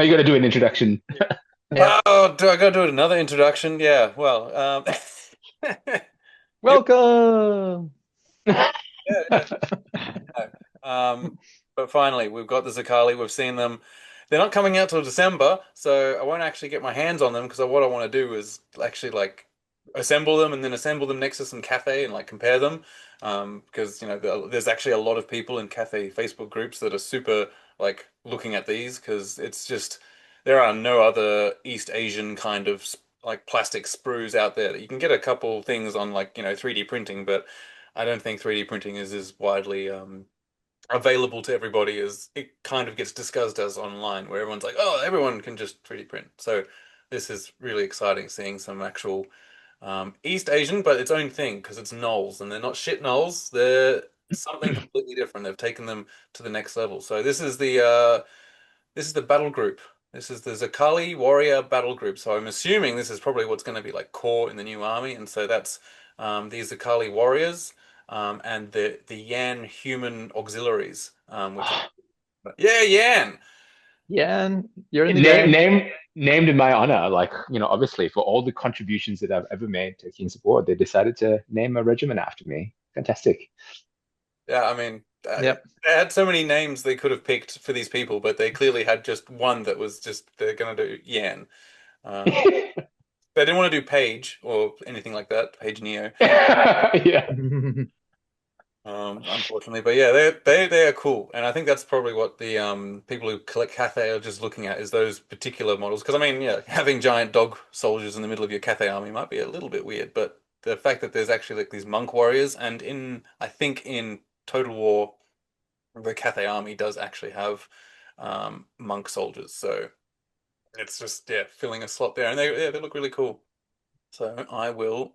Now you got to do an introduction. Yeah. Oh, do I got to do another introduction? Yeah, well, you, Welcome. yeah, yeah. No. But finally, we've got the Xirkaali. We've seen them. They're not coming out till December, so I won't actually get my hands on them because what I want to do is actually like assemble them and then assemble them next to some cafe and like compare them. Because there's actually a lot of people in cafe Facebook groups that are super like looking at these because it's just there are no other East Asian kind of like plastic sprues out there. You can get a couple things on like 3D printing, but I don't think 3D printing is as widely available to everybody as it kind of gets discussed as online, where everyone's like, oh, everyone can just 3D print. So this is really exciting seeing some actual East Asian, but its own thing because it's knolls and they're not shit knolls. They're something completely different. They've taken them to the next level. So this is the battle group. This is the Xirkaali Warrior Battle Group. So I'm assuming this is probably what's going to be like core in the new army, and so that's these Xirkaali Warriors and the Yan Human Auxiliaries, which yeah, Yan. Yeah, and you're in the Name, game. name, named in my honor. Like, obviously for all the contributions that I've ever made to King's Support, they decided to name a regiment after me. Fantastic. Yeah, I mean, Yep. they had so many names they could have picked for these people, but they clearly had just one that was just they're gonna do Yan. Um, they didn't want to do Page or anything like that, Page Neo. Yeah. Unfortunately, but yeah, they are cool, and I think that's probably what the people who collect Cathay are just looking at is those particular models. Because I mean, yeah, having giant dog soldiers in the middle of your Cathay army might be a little bit weird, but the fact that there's actually like these monk warriors, and I think in Total War, the Cathay army does actually have monk soldiers, so it's just yeah, filling a slot there, and they look really cool. So I will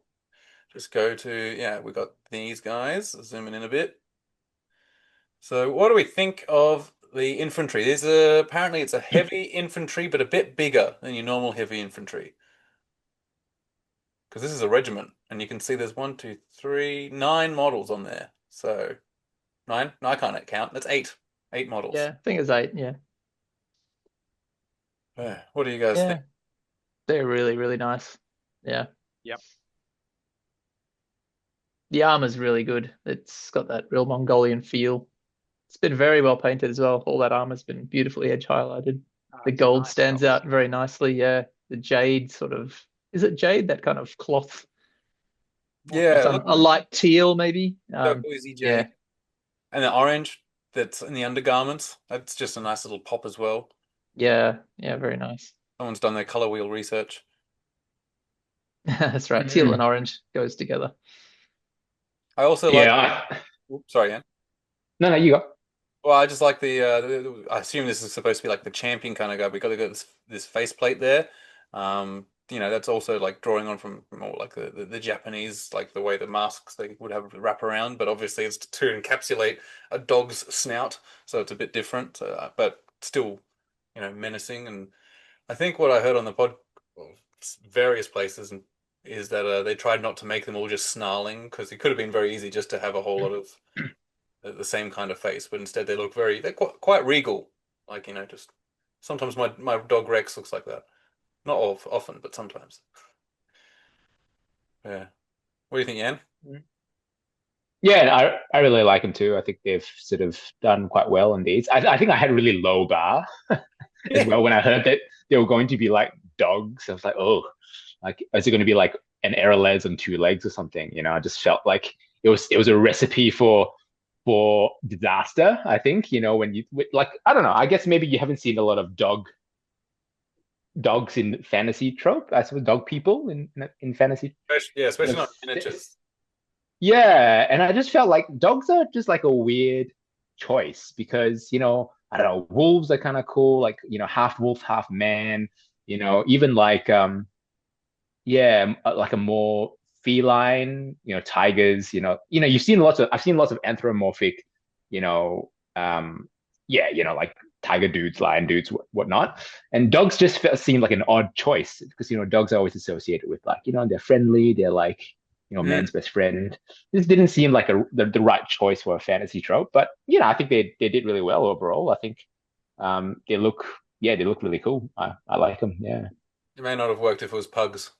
just go to yeah, we got these guys zooming in a bit. So, what do we think of the infantry? Apparently it's a heavy infantry, but a bit bigger than your normal heavy infantry. Because this is a regiment, and you can see there's one, two, three, nine models on there. So nine? No, I can't count. That's eight. Eight models. Yeah, I think it's 8. Yeah. What do you guys think? Yeah. They're really, really nice. Yeah. Yep. The armor's really good. It's got that real Mongolian feel. It's been very well painted as well. All that armor's been beautifully edge highlighted. The It's gold nice stands colors. out very nicely. Yeah. The jade sort of, is it jade? That kind of cloth, Yeah, look, a light teal maybe. turquoise Yeah. jade. And the orange that's in the undergarments. That's just a nice little pop as well. Yeah. Yeah. Very nice. Someone's done their color wheel research. That's right. Teal and Mm. orange goes together. I also like, Yeah. oops, sorry, Ann. No, no, you got. Well, I just like I assume this is supposed to be like the champion kind of guy. We got to get this faceplate there. That's also like drawing on from more like the Japanese, like the way the masks they would have wrap around, but obviously it's to encapsulate a dog's snout, so it's a bit different, but still, menacing. And I think what I heard on the well, various places is that they tried not to make them all just snarling because it could have been very easy just to have a whole lot of the same kind of face, but instead they're quite regal. Like, just sometimes my dog Rex looks like that. Not often, but sometimes. Yeah. What do you think, Yan? Yeah, I really like them too. I think they've sort of done quite well in these. I think I had a really low bar as Yeah. well when I heard that they were going to be like dogs. I was like, oh, like is it going to be like an Arrowlegs on 2 legs or something? I just felt like it was a recipe for disaster. I think when like I don't know. I guess maybe you haven't seen a lot of dogs in fantasy trope. I suppose dog people in fantasy Yeah, kind especially of not miniatures. yeah, and I just felt like dogs are just like a weird choice because, I don't know, wolves are kind of cool, like, half wolf, half man, even like like a more feline, tigers, I've seen lots of anthropomorphic, you know, yeah, like tiger dudes, lion dudes, whatnot. And dogs just seem like an odd choice because, dogs are always associated with like, they're friendly, they're like, Mm. man's best friend. This didn't seem like the right choice for a fantasy trope, but I think they did really well overall. I think they look yeah, they look really cool. I like them. Yeah. It may not have worked if it was pugs.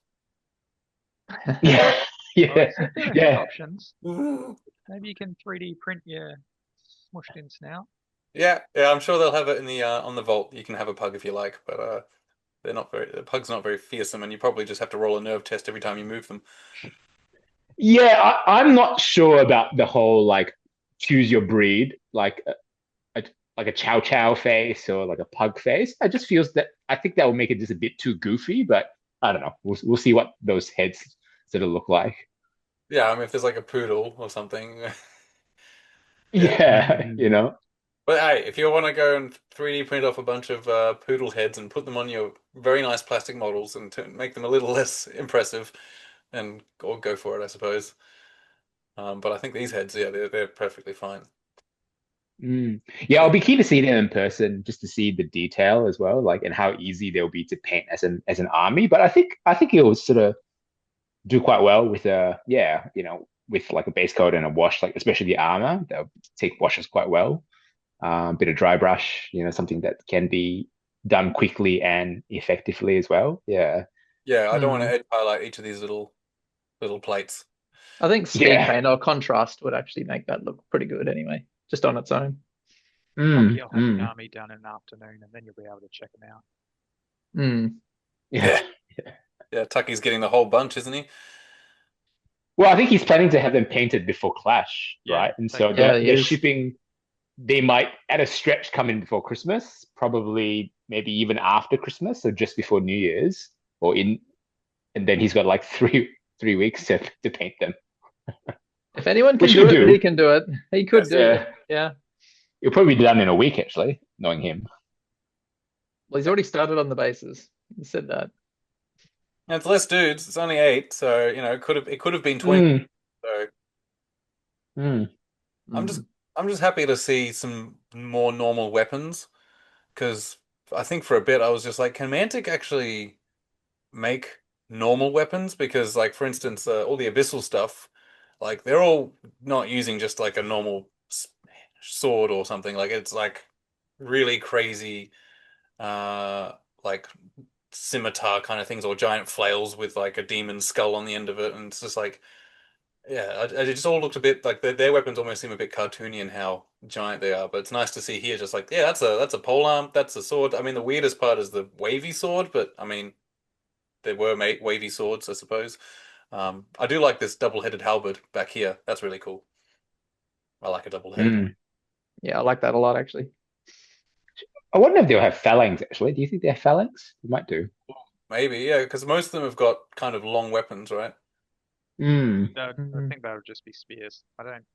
Yeah. Well, Yeah. there are a few Yeah. options. Maybe you can 3D print your smushed in snout. Yeah, yeah, I'm sure they'll have it in the on the vault. You can have a pug if you like, but the pug's not very fearsome, and you probably just have to roll a nerve test every time you move them. Yeah, I'm not sure about the whole like choose your breed, a like a chow chow face or like a pug face. I just feels that I think that will make it just a bit too goofy, but I don't know. We'll see what those heads sort of look like. Yeah, I mean, if there's like a poodle or something, yeah. Yeah, you know. But hey, if you want to go and 3D print off a bunch of poodle heads and put them on your very nice plastic models and make them a little less impressive, and or go for it, I suppose. But I think these heads, yeah, they're perfectly fine. Mm. Yeah, So, I'll be keen to see them in person just to see the detail as well, like and how easy they'll be to paint as an army. But I think it'll sort of do quite well with a yeah, with like a base coat and a wash, like especially the armor. They'll take washes quite well. Bit of dry brush, something that can be done quickly and effectively as well. Yeah. yeah, I don't want to Hmm. edge highlight each of these little plates. I think speed Yeah. paint or contrast would actually make that look pretty good anyway, just on its own. Mm, Lucky I'll have the mm. army done in an afternoon, and then you'll be able to check them out. Hmm. Yeah, Yeah. yeah, Tucky's getting the whole bunch, isn't he? Well, I think he's planning to have them painted before Clash, Yeah, right? And take so them out. Yeah, he they're is. shipping. They might, at a stretch, come in before Christmas, probably maybe even after Christmas, so just before New Year's, or in, and then he's got like three weeks to paint them, If anyone can which he do could it, he do. can do it. He could Yes. do it. Yeah, Yeah. it'll probably be done in a week, actually, knowing him. Well, he's already started on the bases. He said that. And it's less dudes. It's only 8, so it could have been 20. Mm, So mm. I'm just Mm. I'm just happy to see some more normal weapons because I think for a bit I was just like, can Mantic actually make normal weapons? Because like for instance, all the abyssal stuff, like they're all not using just like a normal sword or something. Like it's like really crazy, uh, like scimitar kind of things or giant flails with like a demon skull on the end of it, and it's just like. Yeah, it just all looked a bit like their weapons almost seem a bit cartoony in how giant they are. But it's nice to see here, just like yeah, that's a polearm, that's a sword. I mean, the weirdest part is the wavy sword, but I mean, there were wavy swords, I suppose. I do like this double-headed halberd back here. That's really cool. I like a double-headed one. Mm. Yeah, I like that a lot actually. I wonder if they'll have phalanx, actually. Do you think they have phalanx? They might do. Maybe, yeah, because most of them have got kind of long weapons, right? Mm. No, I Mm. think they'll just be spears. I don't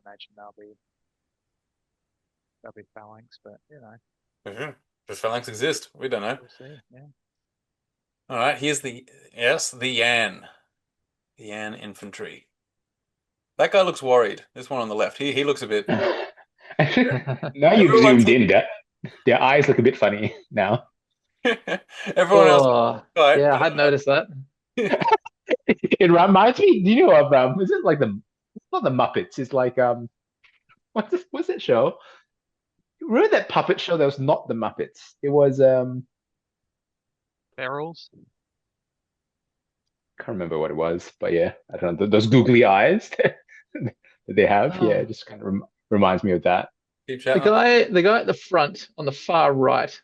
imagine they'll be phalanx, but Mhm. Does phalanx exist? We don't know. we'll see. Yeah. All right, here's the Yan, the Yan infantry. That guy looks worried. This one on the left, he looks a bit. Now you've Everyone's zoomed in, their eyes look a bit funny now. everyone else. Oh, Right, yeah, I but had noticed that. It reminds me, do you know of is it like it's not the Muppets, it's like what's that show? Remember that puppet show that was not the Muppets? It was Ferals. can't remember what it was, but yeah, I don't know, those googly eyes that they have. Yeah, it Oh, just kind of reminds me of that. keep the chatting. guy at the front on the far right.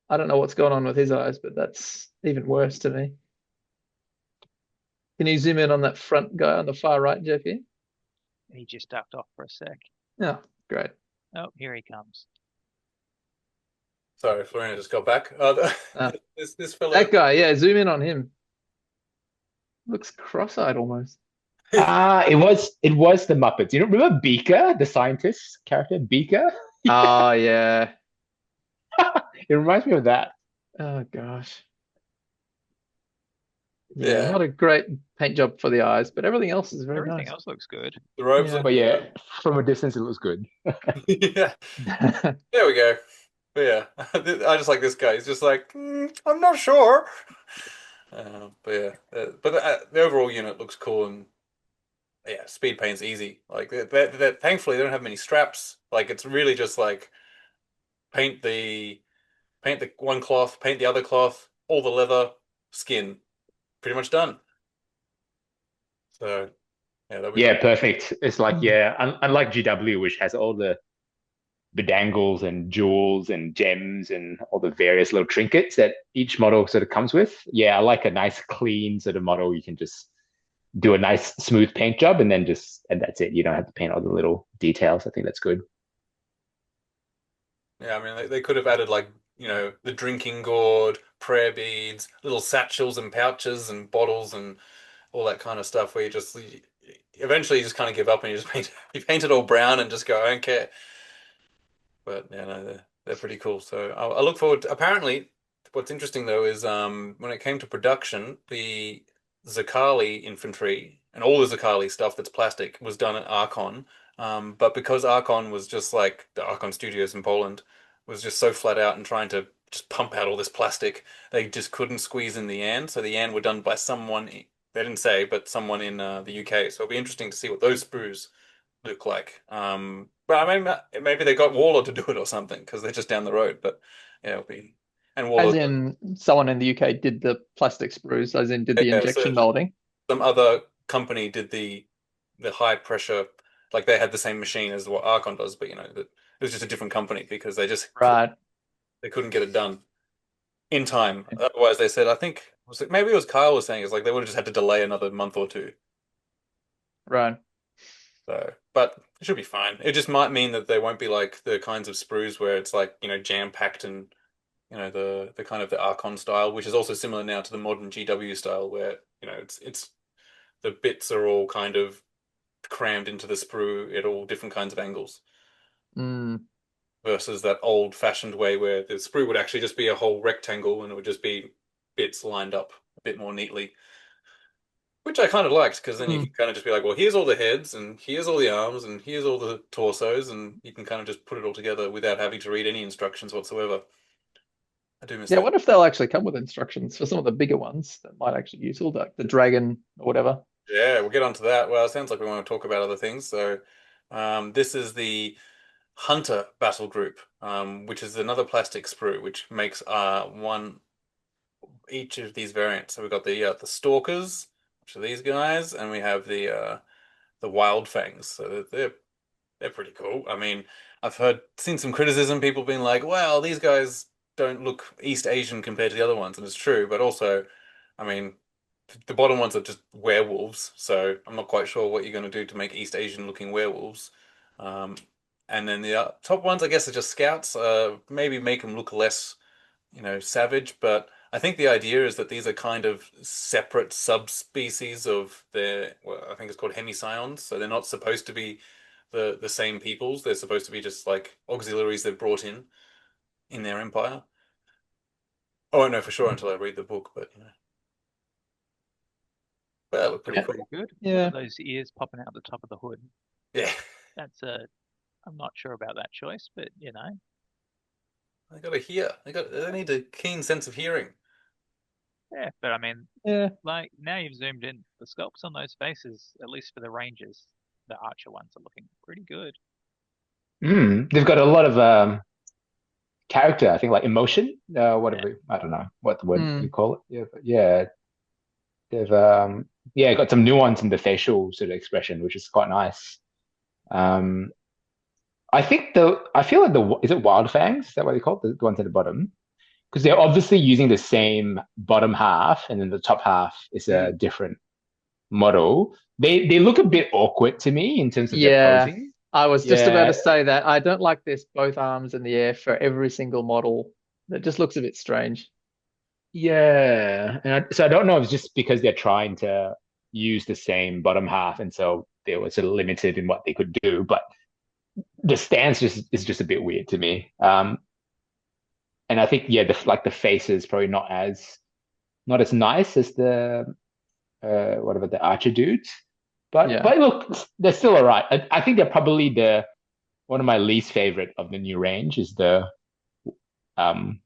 I don't know what's going on with his eyes, but that's even worse to me. Can you zoom in on that front guy on the far right, Jeffy? He just ducked off for a sec. Yeah, great. Oh, here he comes. Sorry, Florina just got back. Uh, This fellow. that guy, yeah, zoom in on him. Looks cross-eyed almost. It was the Muppets. You know, remember Beaker, the scientist character, Beaker? Oh yeah. It reminds me of that. Oh gosh. Yeah, Yeah, not a great paint job for the eyes, but everything else is very Everything nice. else looks good. the robes Yeah. look But yeah, good. from a distance, it looks good. Yeah, there we go. But yeah, I just like this guy. He's just like, I'm not sure. But yeah, the overall unit looks cool and yeah, speed paint's easy. Like thankfully they don't have many straps. Like it's really just like paint the paint the one cloth, paint the other cloth, all the leather, skin, pretty much done. So yeah, that'll be Yeah, cool. perfect. It's like, yeah, unlike GW, which has all the bedangles and jewels and gems and all the various little trinkets that each model sort of comes with. Yeah, I like a nice clean sort of model. You can just do a nice smooth paint job and then and that's it. You don't have to paint all the little details. I think that's good. Yeah, I mean they could have added like, the drinking gourd, prayer beads, little satchels and pouches and bottles and all that kind of stuff where eventually you just kind of give up and you just you paint it all brown and just go, I don't care. But yeah, no, they're pretty cool. So I look forward to, apparently what's interesting though is when it came to production, the Xirkaali infantry and all the Xirkaali stuff that's plastic was done at Archon. But because Archon was just like the Archon Studios in Poland was just so flat out and trying to just pump out all this plastic, they just couldn't squeeze in the Yan. So the Yan were done by someone, they didn't say, but someone in the UK. So it'll be interesting to see what those sprues look like. But I mean, maybe they got Waller to do it or something because they're just down the road. But yeah, it'll be and As Waller. in, someone in the UK did the plastic sprues, as in did the Yeah, so injection molding. some other company did the high pressure, like they had the same machine as what Archon does, but it was just a different company because Right. they couldn't get it done in time. Otherwise, they said I think maybe it was Kyle was saying it's like they would have just had to delay another month or two. Right. So, but it should be fine. It just might mean that they won't be like the kinds of sprues where it's like, jam packed and, the kind of the Archon style, which is also similar now to the modern GW style where, it's the bits are all kind of crammed into the sprue at all different kinds of angles Mm. versus that old fashioned way where the sprue would actually just be a whole rectangle and it would just be bits lined up a bit more neatly. Which I kind of liked because then you can Mm. kind of just be like, well, here's all the heads and here's all the arms and here's all the torsos, and you can kind of just put it all together without having to read any instructions whatsoever. I do miss Yeah, that. what if they'll actually come with instructions for some of the bigger ones that might actually use all the dragon or whatever? Yeah, we'll get onto that. Well, it sounds like we want to talk about other things. So, this is the Hunter Battle Group, which is another plastic sprue, which makes one each of these variants. So we've got the Stalkers, which are these guys, and we have the Wild Fangs. So they're pretty cool. I mean, seen some criticism, people being like, well, these guys don't look East Asian compared to the other ones, and it's true, but also, I mean, the bottom ones are just werewolves, so I'm not quite sure what you're going to do to make East Asian looking werewolves. Um, and then the top ones, I guess, are just scouts. Maybe make them look less, savage, but I think the idea is that these are kind of separate subspecies of well, I think it's called hemiscions, so they're not supposed to be the same peoples. They're supposed to be just like auxiliaries they've brought in their empire. I won't know for sure until I read the book, but but that looked pretty Yeah. cool. Pretty good. Yeah. Those ears popping out the top of the hood. Yeah, That's I'm not sure about that choice, but they got to hear. They need a keen sense of hearing. yeah. But I mean, Yeah. like now you've zoomed in, the sculpts on those faces, at least for the rangers, the archer ones are looking pretty good. They've got a lot of character, I think, like emotion. Yeah. Whatever, I don't know what the word you Mm. call it. Yeah, but yeah, they've yeah got some nuance in the facial sort of expression, which is quite nice. Um, I feel like the is it wild fangs? Is that what they call it? The ones at the bottom? Because they're obviously using the same bottom half, and then the top half is a Mm. different model. They look a bit awkward to me in terms of their Yeah. posing. I was just about to Yeah, say that. I don't like this both arms in the air for every single model. That just looks a bit strange. yeah. So I don't know if it's just because they're trying to use the same bottom half, and so they were sort of limited in what they could do. But the stance just is just a bit weird to me. And I think yeah, the face is probably not as nice as the what about the Archer dudes. Yeah. But look, they're still alright. I think they're probably the one of my least favorite of the new range is the um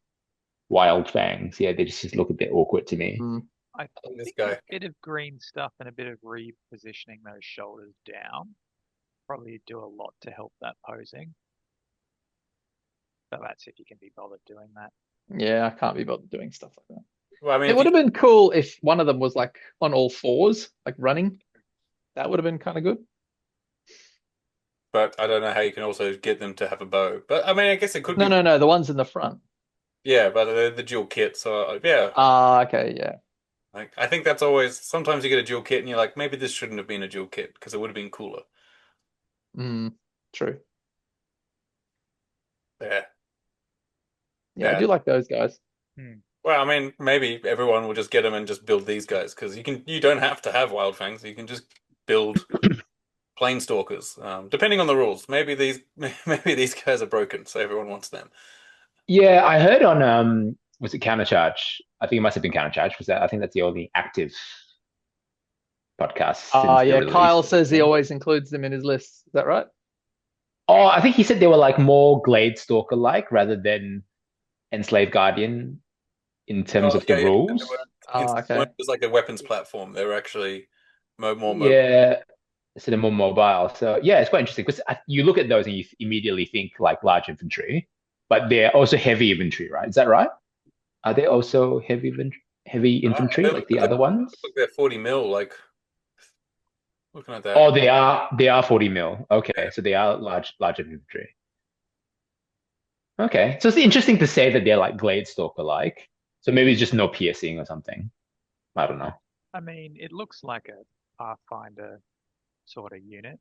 Wild Fangs. Yeah, they just look a bit awkward to me. Mm. I This think a guy. bit of green stuff and a bit of repositioning those shoulders down probably do a lot to help that posing. But that's if you can be bothered doing that. Yeah, I can't be bothered doing stuff like that. Well, I mean, It if would you, have been cool if one of them was like on all fours, like running. That would have been kind of good. but I don't know how you can also get them to have a bow. But I mean, I guess it could No, be. no, no. The ones in the front. Yeah, but the dual kit. So yeah, Ah, okay, yeah. like I think that's always. Sometimes you get a dual kit and you're like, maybe this shouldn't have been a dual kit because it would have been cooler. Mm, true. Yeah, Yeah, I yeah. do like those guys. Hmm. Well, I mean, maybe everyone will just get them and just build these guys because you don't have to have wild fangs. You can just build planestalkers, depending on the rules. Maybe these maybe these guys are broken, so everyone wants them. Yeah, I heard on was it Countercharge? I think it must have been Countercharge because I think that's the only active podcast since the Yeah, release Kyle of the says he thing. always includes them in his list. Is that right? Oh, I think he said they were like more Glade Stalker like rather than Enslaved Guardian in terms Oh of the yeah, yeah. rules. It's Okay. just like a weapons platform. They're actually more mobile. Yeah, so they're more mobile. So yeah, it's quite interesting because you look at those and you immediately think like large infantry, but they're also heavy infantry, right? Is that right? Are they also heavy infantry like the other ones? Look, they're 40 mil. Like looking at that. Oh, they are 40 mil. Okay, so they are large infantry. Okay, so it's interesting to say that they're like Glade Stalker like. So maybe it's just no piercing or something. I don't know. I mean, it looks like a Pathfinder sort of unit.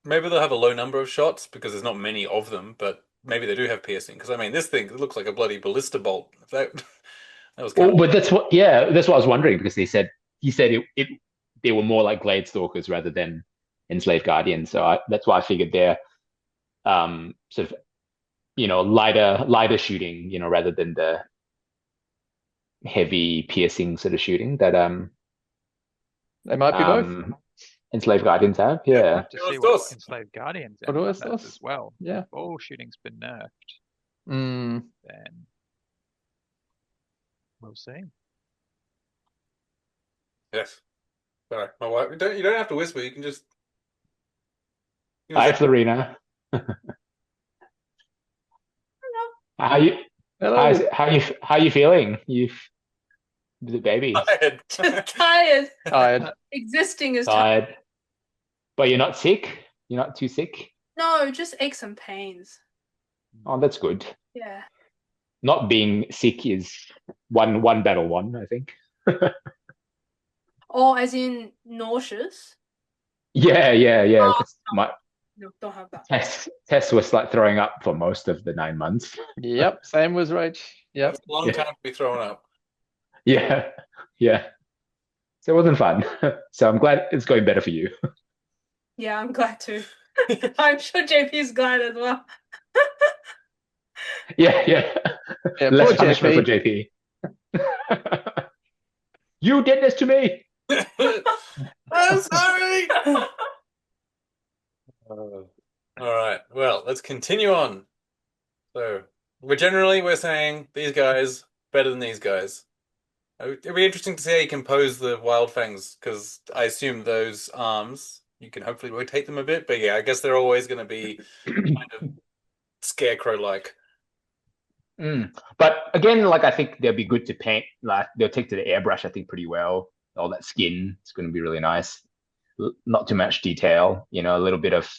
Maybe they'll have a low number of shots because there's not many of them, but maybe they do have piercing. Because I mean, this thing looks like a bloody ballista bolt. That that was kind Well, of but that's what I was wondering because he said it they were more like Glade Stalkers rather than Enslaved Guardians. So that's why I figured they're sort of lighter shooting, rather than the heavy piercing sort of shooting that They might be both. Enslaved Guardians have. yeah. Yeah. Have to It was see what us. Enslaved Guardians What end up was as this? as well. Yeah. If ball shooting's been nerfed, Mm. then we'll see. Yes. Sorry, my wife. You don't have to whisper. You can Hi, say Florina. How you Hello. how you feeling? You've the baby tired. Tired. Tired. Existing is tired. tired, but you're not sick. You're not too sick. No, just aches and pains. Oh, that's good. Yeah. Not being sick is one battle won, I think. Or as in nauseous. Yeah. Oh, That's my no, don't have that. Tess was like throwing up for most of the 9 months. Yep. Same was Rach. Yep. That's a long Yeah. time to be throwing up. Yeah. So it wasn't fun. So I'm glad it's going better for you. Yeah, I'm glad too. I'm sure JP's glad as well. Yeah. Yeah. Less Poor punishment for JP. JP. You did this to me. I'm sorry. All right. Well, let's continue on. So, we're saying these guys better than these guys. It'd be interesting to see how you compose the Wild Fangs because I assume those arms you can hopefully rotate them a bit. But yeah, I guess they're always going to be kind of scarecrow-like. But again, like I think they'll be good to paint. Like they'll take to the airbrush, I think, pretty well. All that skin, it's going to be really nice. Not too much detail, a little bit of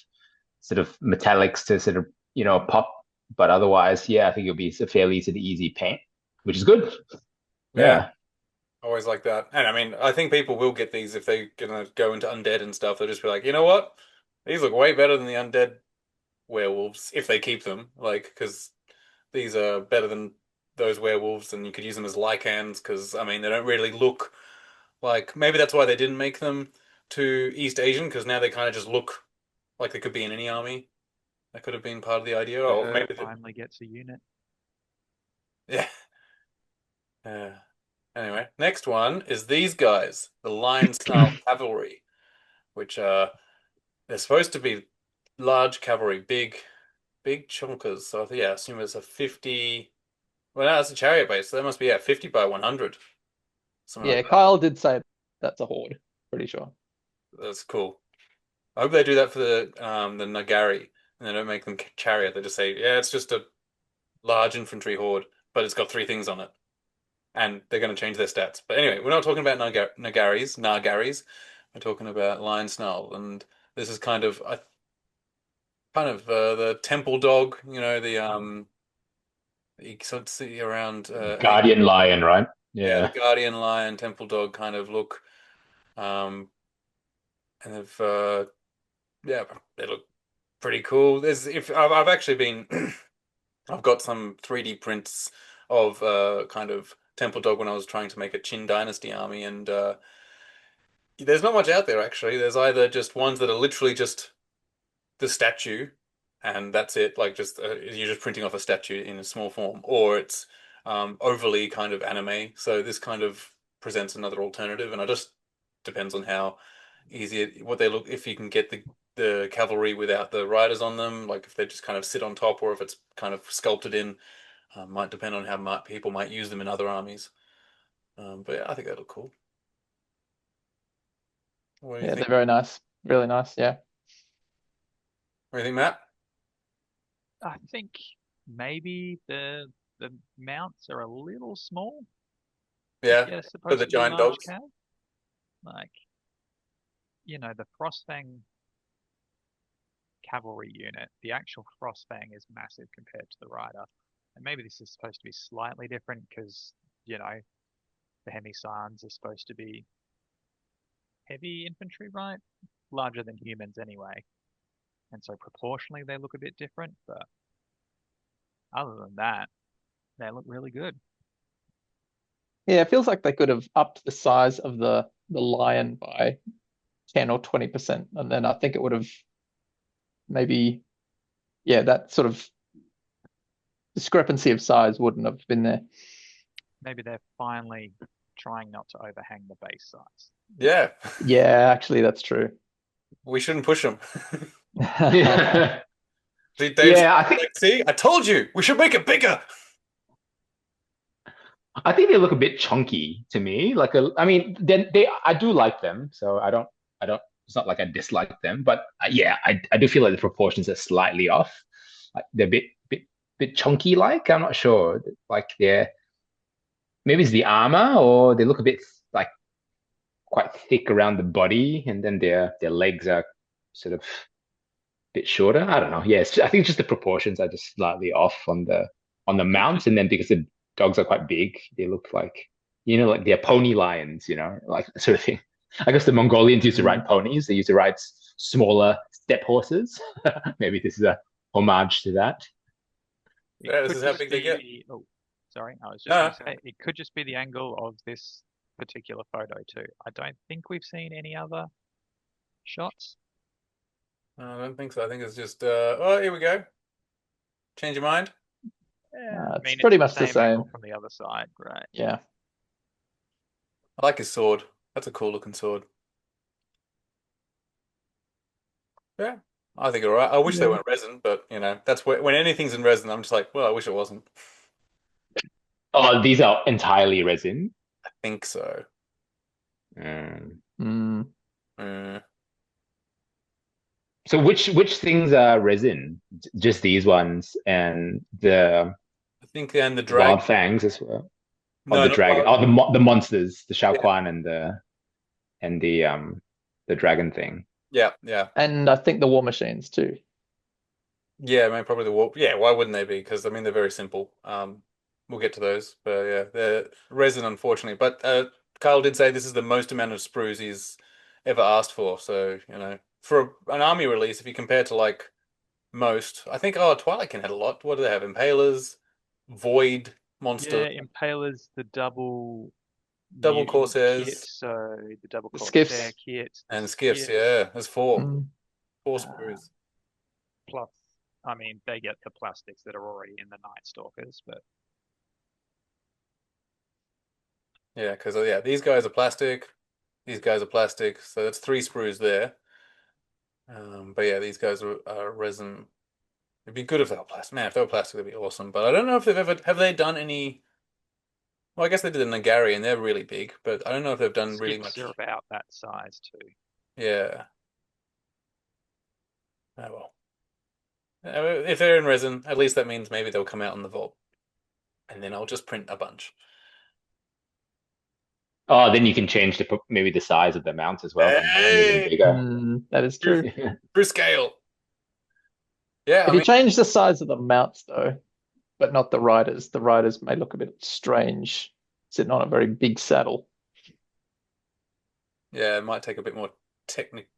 sort of metallics to sort of pop. But otherwise, yeah, I think it'll be a fairly sort of easy paint, which is good. Yeah. Always like that. And I mean, I think people will get these if they're gonna go into undead and stuff. They'll just be like, you know what? These look way better than the undead werewolves if they keep them. Like, because these are better than those werewolves, and you could use them as lycans. Because I mean, they don't really look like. Maybe that's why they didn't make them to East Asian. Because now they kind of just look like they could be in any army. That could have been part of the idea. Or maybe Finally gets a unit. yeah. Anyway, next one is these guys, the Lion Style Cavalry, which they're supposed to be large cavalry, big chunkers. So yeah, I assume it's a 50. Well, no, it's a chariot base, so that must be 50 by 100. Something Yeah. like that. Kyle did say that's a horde. Pretty sure. That's cool. I hope they do that for the Nagari, and they don't make them chariot. They just say, yeah, it's just a large infantry horde, but it's got 3 things on it, and they're going to change their stats. But anyway, we're not talking about Nagaris. We're talking about Lion Snarl, and this is kind of the temple dog. You know, you sort of see around Guardian lion, right? yeah, the Yeah. Guardian Lion temple dog kind of look. And they've yeah, they look pretty cool. There's if I've actually been I've got some 3D prints of kind of Temple Dog when I was trying to make a Qin Dynasty army, and there's not much out there actually. There's either just ones that are literally just the statue, and that's it, like just you're just printing off a statue in a small form, or it's overly kind of anime. So this kind of presents another alternative, and it just depends on how what they look, if you can get the cavalry without the riders on them, like if they just kind of sit on top, or if it's kind of sculpted in, might depend on how people might use them in other armies. But yeah, I think they look cool. What do you Yeah, think? they're very nice. Really nice. Yeah. What do you think, Matt? I think maybe the mounts are a little small. Yeah, They're for supposed the to be giant large dogs. cav. Like, the Frostfang cavalry unit, the actual Frostfang is massive compared to the Rider. And maybe this is supposed to be slightly different because, the Hemisans are supposed to be heavy infantry, right? Larger than humans anyway. And so proportionally they look a bit different, but other than that, they look really good. Yeah, it feels like they could have upped the size of the lion by 10 or 20%, and then I think it would have maybe, yeah, that sort of discrepancy of size wouldn't have been there. Maybe they're finally trying not to overhang the base size. Yeah, Yeah, actually, that's true. we shouldn't push them. Yeah. See, Dave's Yeah, I think like, see, I told you, we should make it bigger. I think they look a bit chunky to me. I mean, then I do like them, so I don't. It's not like I dislike them, but yeah, I do feel like the proportions are slightly off. Like they're bit chunky. Like I'm not sure. Like maybe it's the armor, or they look a bit like quite thick around the body, and then their legs are sort of a bit shorter. I don't know. Yes, I think just the proportions are just slightly off on the mounts, and then because the dogs are quite big, they look like like they're pony lions, like sort of thing. I guess the Mongolians used to ride ponies. They used to ride smaller step horses. Maybe this is a homage to that. Yeah, this could is how just big they get. Oh, sorry, I was just No. going to say it could just be the angle of this particular photo too. I don't think we've seen any other shots. I don't think so. I think it's just oh, here we go. Change your mind? Yeah, I It's mean, pretty it's much the the same angle same. from the other side, right? Yeah. I like his sword. That's a cool looking sword. Yeah, I think all right. I wish they Yeah. weren't resin, but that's when anything's in resin, I'm just like, well, I wish it wasn't. Oh, these are entirely resin. I think so. Mm. Mm. So which things are resin? Just these ones and the I think and the wild dragon. fangs as well. Oh, No, the not dragon. wild. Oh, the monsters, the Shao Yeah, Kahn and the dragon thing. yeah, yeah, And I think the war machines too. yeah. I mean, probably the warp. Yeah, why wouldn't they be? Because I mean, they're very simple. We'll get to those, but yeah, they're resin, unfortunately. But Carl did say this is the most amount of sprues he's ever asked for. So for an army release, if you compare to like most, I think Twilight Kin had a lot. What do they have? Impalers, Void Monster, Yeah, Impaler's the double Double mutant kit, Corsairs, so the double The Corsair skiffs. kit, the and Skiffs. skiff, Yeah, there's four Mm. four uh, sprues. plus, I mean, they get the plastics that are already in the Night Stalkers, but Yeah, because yeah, these guys are plastic. These guys are plastic, so that's 3 sprues there. But yeah, these guys are resin. It'd be good if they were plastic. Man, if they were plastic, that'd be awesome. But I don't know if have they done any. Well, I guess they did the Nagari, and they're really big, but I don't know if they've done really skiffs much. are about that size too. Yeah. Oh well. If they're in resin, at least that means maybe they'll come out in the vault, and then I'll just print a bunch. Oh, then you can change maybe the size of the mounts as well to make them even Hey, bigger. That is true, true. true scale. Yeah, If you change the size of the mounts though, but not the riders may look a bit strange sitting on a very big saddle. yeah, it might take a bit more technical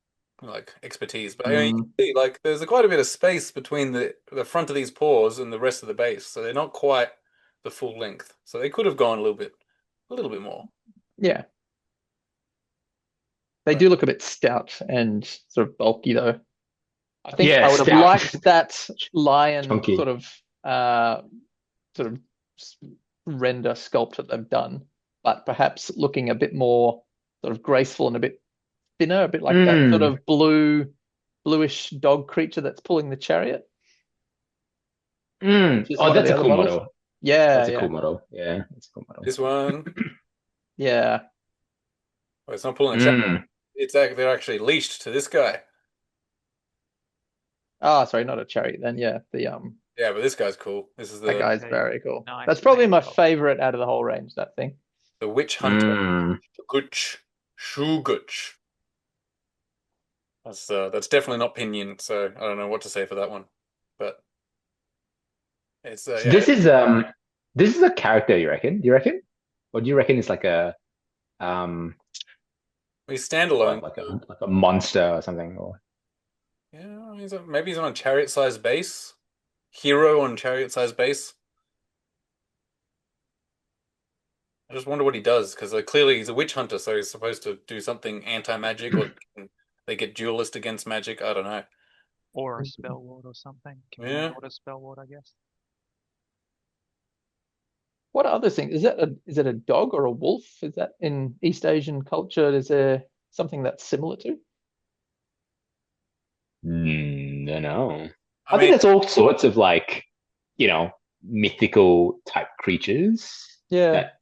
like expertise, but I mean, you Mm, can see like there's quite a bit of space between the front of these paws and the rest of the base, so they're not quite the full length. So they could have gone a little bit more. yeah, they But do look a bit stout and sort of bulky though. I think I Yeah, would have stout, liked that lion chunky. sort of s- render sculpt that they've done, but perhaps looking a bit more sort of graceful and a bit thinner, a bit like that sort Mm, of bluish dog creature that's pulling the chariot, which is Oh, one of that's the a other cool models. model. Yeah, That's a yeah, cool model. Yeah, that's a cool model. this one, yeah. well, it's not pulling a check. Mm. They're actually leashed to this guy. Ah, sorry, not a chariot then. Yeah, the Yeah, but this guy's cool. This is that guy's Okay, very cool. nice That's probably paint my job. favorite out of the whole range, that thing. the witch hunter, Mm. Guch, Shuguch. That's definitely not Pinion, so I don't know what to say for that one. But it's So yeah, this is a character, you reckon? Do you reckon? Or do you reckon it's like a um he's standalone. what, like a monster or something? Or Yeah, maybe he's on a chariot-sized base. Hero on chariot-sized base. I just wonder what he does because clearly he's a witch hunter, so he's supposed to do something anti-magic, or they get duelist against magic. I don't know. Or a spell ward or something. Command Yeah, order spell ward, I guess. What other thing? Is it a dog or a wolf? Is that in East Asian culture? Is there something that's similar to? no, no. I I think mean, that's all sorts of like, mythical type creatures Yeah, that,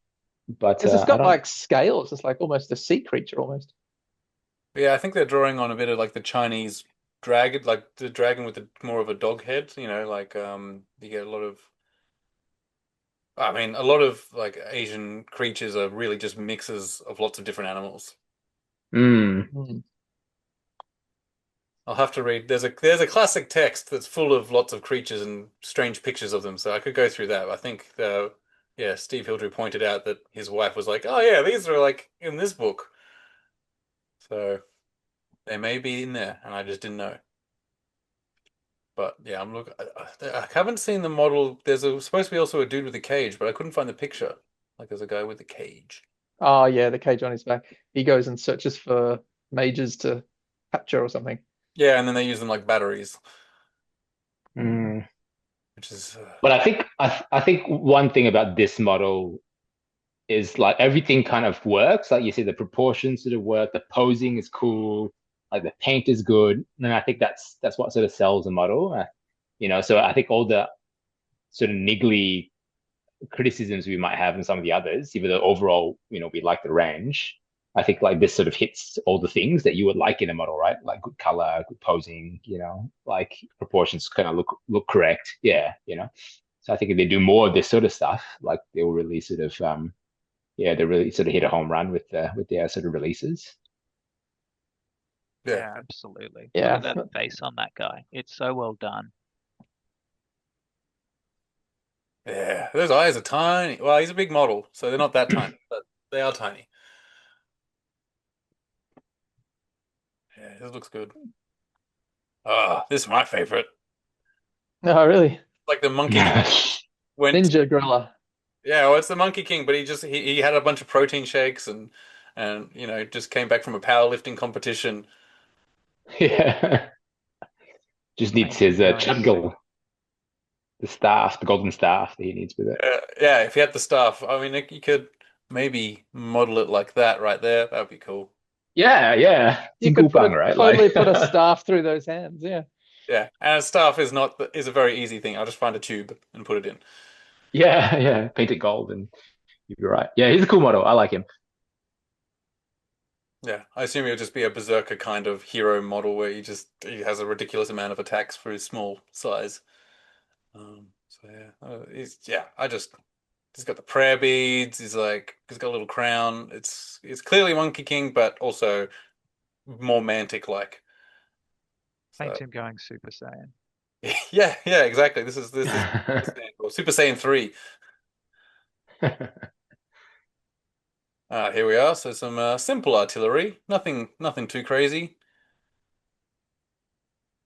but because it's I got don't. like scales. It's like almost a sea creature almost. yeah, I think they're drawing on a bit of like the Chinese dragon, like the dragon with the more of a dog head. Like you get a lot of. I mean, a lot of like Asian creatures are really just mixes of lots of different animals. Mm. Mm. I'll have to read. There's a classic text that's full of lots of creatures and strange pictures of them, so I could go through that. I think yeah, Steve Hildrew pointed out that his wife was like, "Oh yeah, these are like in this book." So they may be in there, and I just didn't know. But yeah, I'm look. I haven't seen the model. Supposed to be also a dude with a cage, but I couldn't find the picture. Like there's a guy with a cage. Oh yeah, the cage on his back. He goes and searches for mages to capture or something. Yeah, and then they use them like batteries, Mm. which is But I think one thing about this model is like everything kind of works. Like you see, the proportions sort of work, the posing is cool, like the paint is good, and I think that's what sort of sells a model. So I think all the sort of niggly criticisms we might have in some of the others, even though overall, we like the range. I think like this sort of hits all the things that you would like in a model, right? Like good color, good posing, like proportions kind of look correct. Yeah. So I think if they do more of this sort of stuff, like they will really sort of they really sort of hit a home run with their sort of releases. yeah, Yeah, absolutely. Look Yeah, at that face on that guy. It's so well done. yeah. Those eyes are tiny. Well, he's a big model, so they're not that tiny, but they are tiny. Yeah, this looks good. Ah, this is my favorite. no, really. Like the Monkey King went, Ninja gorilla. yeah, well, it's the Monkey King, but he had a bunch of protein shakes and just came back from a powerlifting competition. Yeah, just needs Painted his very sick. chuggle, the staff, the golden staff that he needs with it. Yeah, if he had the stuff, I mean, you could maybe model it like that right there. That'd be cool. Yeah. You It's could Gupang, right? totally Like, put a staff through those hands. Yeah. Yeah, and staff is a very easy thing. I'll just find a tube and put it in. yeah, paint it gold and you'd be right. Yeah, he's a cool model. I like him. Yeah, I assume he'll just be a berserker kind of hero model where he has a ridiculous amount of attacks for his small size. So yeah, he's got the prayer beads. He's got a little crown. It's clearly Monkey King, but also more Mantic like. Paint So him going Super Saiyan. yeah, exactly. This is Super Saiyan 3. Here we are. So some simple artillery. Nothing too crazy.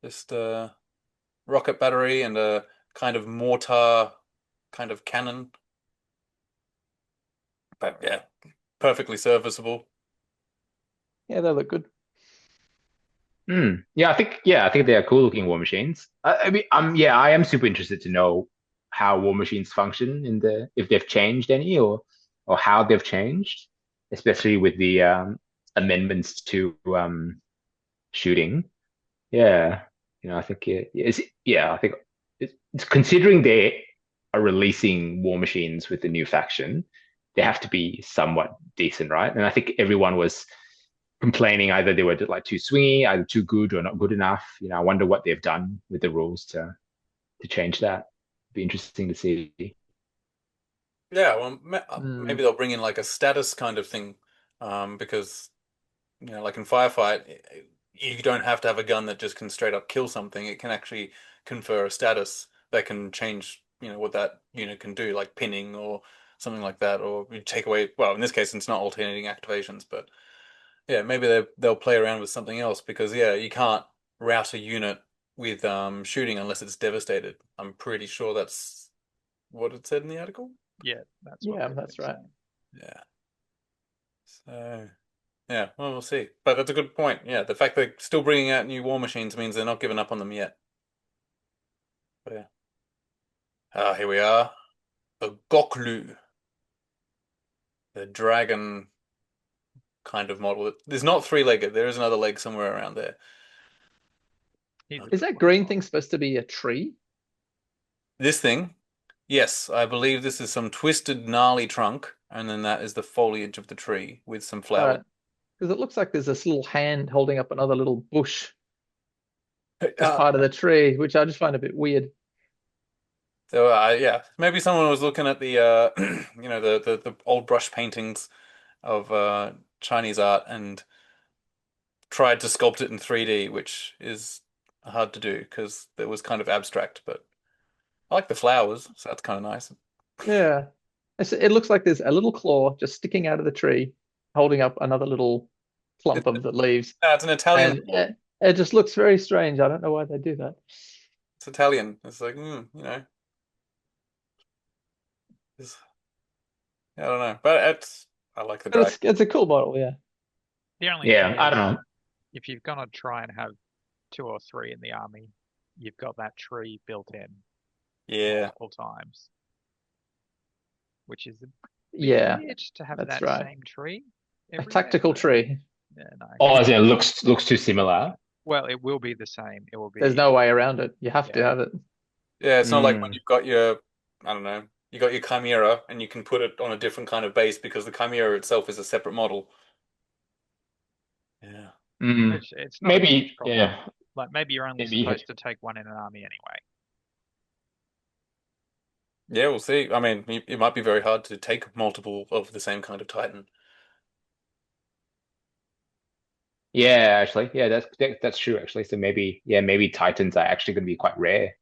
Just rocket battery and a kind of mortar kind of cannon. But yeah, perfectly serviceable. Yeah, they look good. I think they are cool looking war machines. I mean, I am super interested to know how war machines function in the if they've changed any or how they've changed, especially with the amendments to shooting. Yeah, I think I think it's considering they are releasing war machines with the new faction, they have to be somewhat decent, right? And I think everyone was complaining either they were like too swingy, either too good or not good enough. I wonder what they've done with the rules to change that. Be interesting to see. Yeah, well, maybe Mm. they'll bring in like a status kind of thing, because like in firefight, you don't have to have a gun that just can straight up kill something. It can actually confer a status that can change, what that unit can do, like pinning or something like that, or you take away. Well, in this case, it's not alternating activations, but yeah, maybe they'll play around with something else because yeah, you can't route a unit with shooting unless it's devastated. I'm pretty sure that's what it said in the article. Yeah, that's what Yeah, they've that's been right. saying. Yeah. So yeah, well, we'll see. But that's a good point. Yeah, the fact they're still bringing out new war machines means they're not giving up on them yet. But yeah. Here we are. The Goklu, the dragon kind of model. There's not three-legged. There is another leg somewhere around there. He's a Is good that one. green thing supposed to be a tree? This thing, yes, I believe this is some twisted, gnarly trunk, and then that is the foliage of the tree with some All flowers. right, because it looks like there's this little hand holding up another little bush as part of the tree, which I just find a bit weird. So yeah, maybe someone was looking at the the old brush paintings of Chinese art and tried to sculpt it in 3D, which is hard to do because it was kind of abstract. But I like the flowers, so that's kind of nice. Yeah, it looks like there's a little claw just sticking out of the tree, holding up another little clump It's, of the leaves, it's an Italian. and it just looks very strange. I don't know why they do that. It's Italian. It's like it's, I don't know, but I like the But dragon. it's a cool model, yeah. The only Yeah, thing I is, don't know. if you're gonna try and have 2 or 3 in the army, you've got that tree built in Yeah, multiple times, which is a Yeah, bit to have that's that right. same tree A everywhere. tactical But tree. yeah, no. Oh, as in it looks too similar. Well, it will be the same. It will There's be, no way around it. You have to yeah, have it. yeah. It's not like when Mm. you've got your, I don't know, you got your Chimera and you can put it on a different kind of base because the Chimera itself is a separate model. Yeah. Mm. it's not a huge Maybe, problem. yeah, Like maybe you're only maybe. supposed to take one in an army anyway. Yeah, we'll see. I mean, it might be very hard to take multiple of the same kind of Titan. Yeah, actually, yeah, that's true. Actually, so maybe Titans are actually going to be quite rare,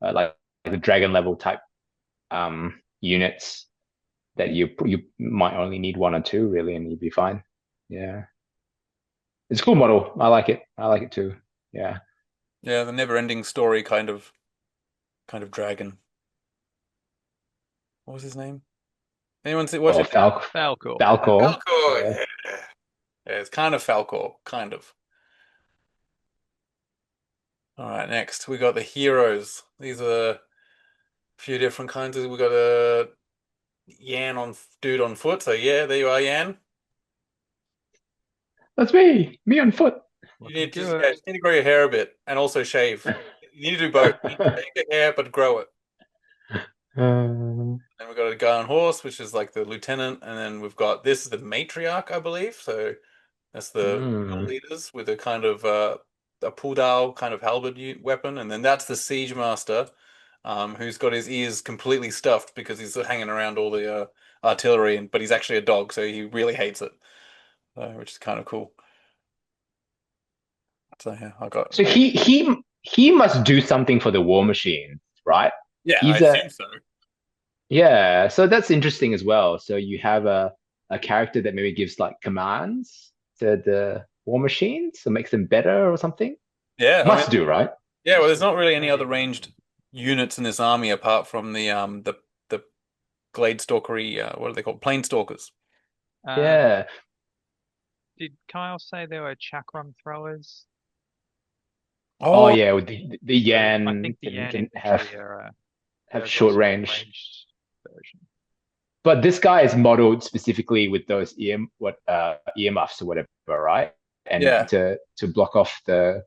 like the dragon level type units that you might only need one or two really, and you'd be fine. Yeah, it's a cool model. I like it. I like it too. Yeah. Yeah, the never-ending story kind of dragon. What was his name? Anyone see watch Oh, it? Falcor. Falcor. Falco. Yeah. Yeah. Yeah, it's kind of Falco, kind of. All right, next we got the heroes. These are a few different kinds of. We got a Yan on dude on foot. So yeah, there you are, Yan. That's me on foot. You Looking need to good. yeah, just need to grow your hair a bit and also shave. You need to do both. You need to shave your hair but grow it. Then we've got a guy on horse, which is like the lieutenant, and then we've got this is the matriarch, I believe. So That's the leaders with a kind of a pull down kind of halberd weapon, and then that's the siege master, who's got his ears completely stuffed because he's hanging around all the artillery, but he's actually a dog, so he really hates it, which is kind of cool. So yeah, I got. So he must do something for the war machine, right? Yeah, I He's a assume so. Yeah, so that's interesting as well. So you have a character that maybe gives like commands to the war machines, so makes them better or something. Yeah, I mean, Must do, right? yeah. Well, there's not really any other Maybe. ranged units in this army apart from the glade stalkery. What are they called? Planestalkers. Um, Yeah. did Kyle say there were chakram throwers? Oh Oh, yeah, with the So I Yan think the Yan can have infantry are have there's short also a range. ranged version. But this guy is modeled specifically with those earmuffs or whatever, right? And yeah, to block off the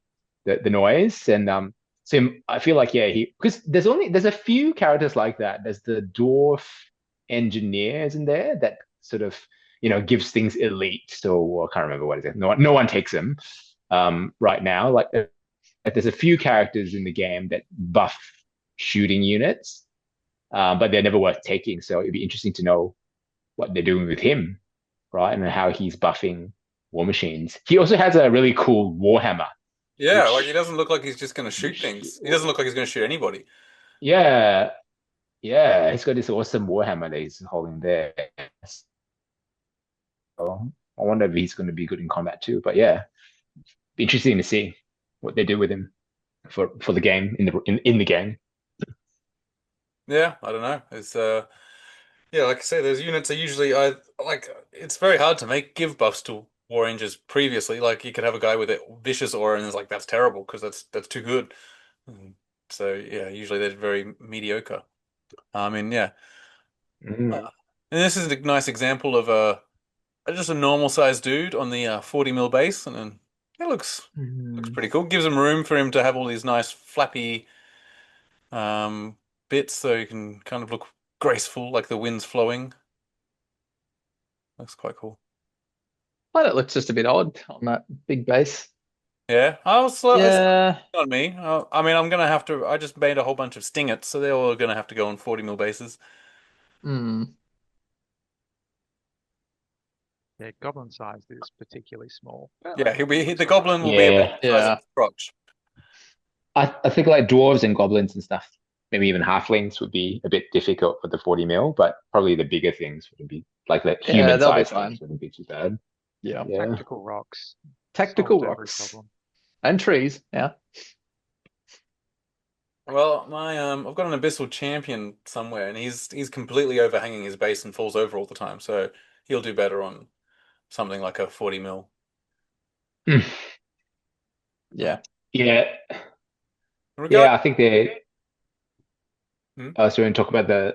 noise. And so I feel like yeah, he because there's a few characters like that. There's the dwarf engineer, isn't there? That sort of gives things elite. So I can't remember what it is. No one takes him right now. Like there's a few characters in the game that buff shooting units, but they're never worth taking. So it'd be interesting to know what they're doing with him, right? And how he's buffing war machines. He also has a really cool warhammer, yeah. Like he which, doesn't look like he's just going to shoot which things. He doesn't look like he's going to shoot anybody. yeah, yeah, he's got this awesome warhammer that he's holding there. So I wonder if he's going to be good in combat too. But yeah, be interesting to see what they do with him for the game in the game. Yeah, I don't know. It's yeah, like I say, those units are usually I like. It's very hard to give buffs to War Rangers previously. Like you could have a guy with a vicious aura, and it's like that's terrible because that's too good. So yeah, usually they're very mediocre. I mean, yeah, Mm. and this is a nice example of just a normal sized dude on the 40 mil base, and then it looks Mhm. pretty cool. Gives him room for him to have all these nice flappy um bits, so you can kind of look graceful, like the wind's flowing. Looks quite cool. But it looks just a bit odd on that big base. Yeah, I was slow. It's Yeah. not me. I mean, I'm gonna have to. I just made a whole bunch of stingets, so they're all gonna have to go on 40 mil bases. Hmm. Yeah, goblin size is particularly small. Yeah, the Looks all right. goblin will be about Yeah, the size of Yeah. his crotch. I think like dwarves and goblins and stuff, maybe even halflings would be a bit difficult for the 40 mil, but probably the bigger things wouldn't be like the Yeah, human they'll be sized fine. things wouldn't be too bad. Yeah. Yeah. Tactical rocks Tactical solved every rocks problem. and trees. Yeah. Well, I've got an abyssal champion somewhere, and he's completely overhanging his base and falls over all the time. So he'll do better on something like a 40 mil. Mm. Yeah. Yeah. Regard. Yeah, I think they Hmm? I was going to talk about No,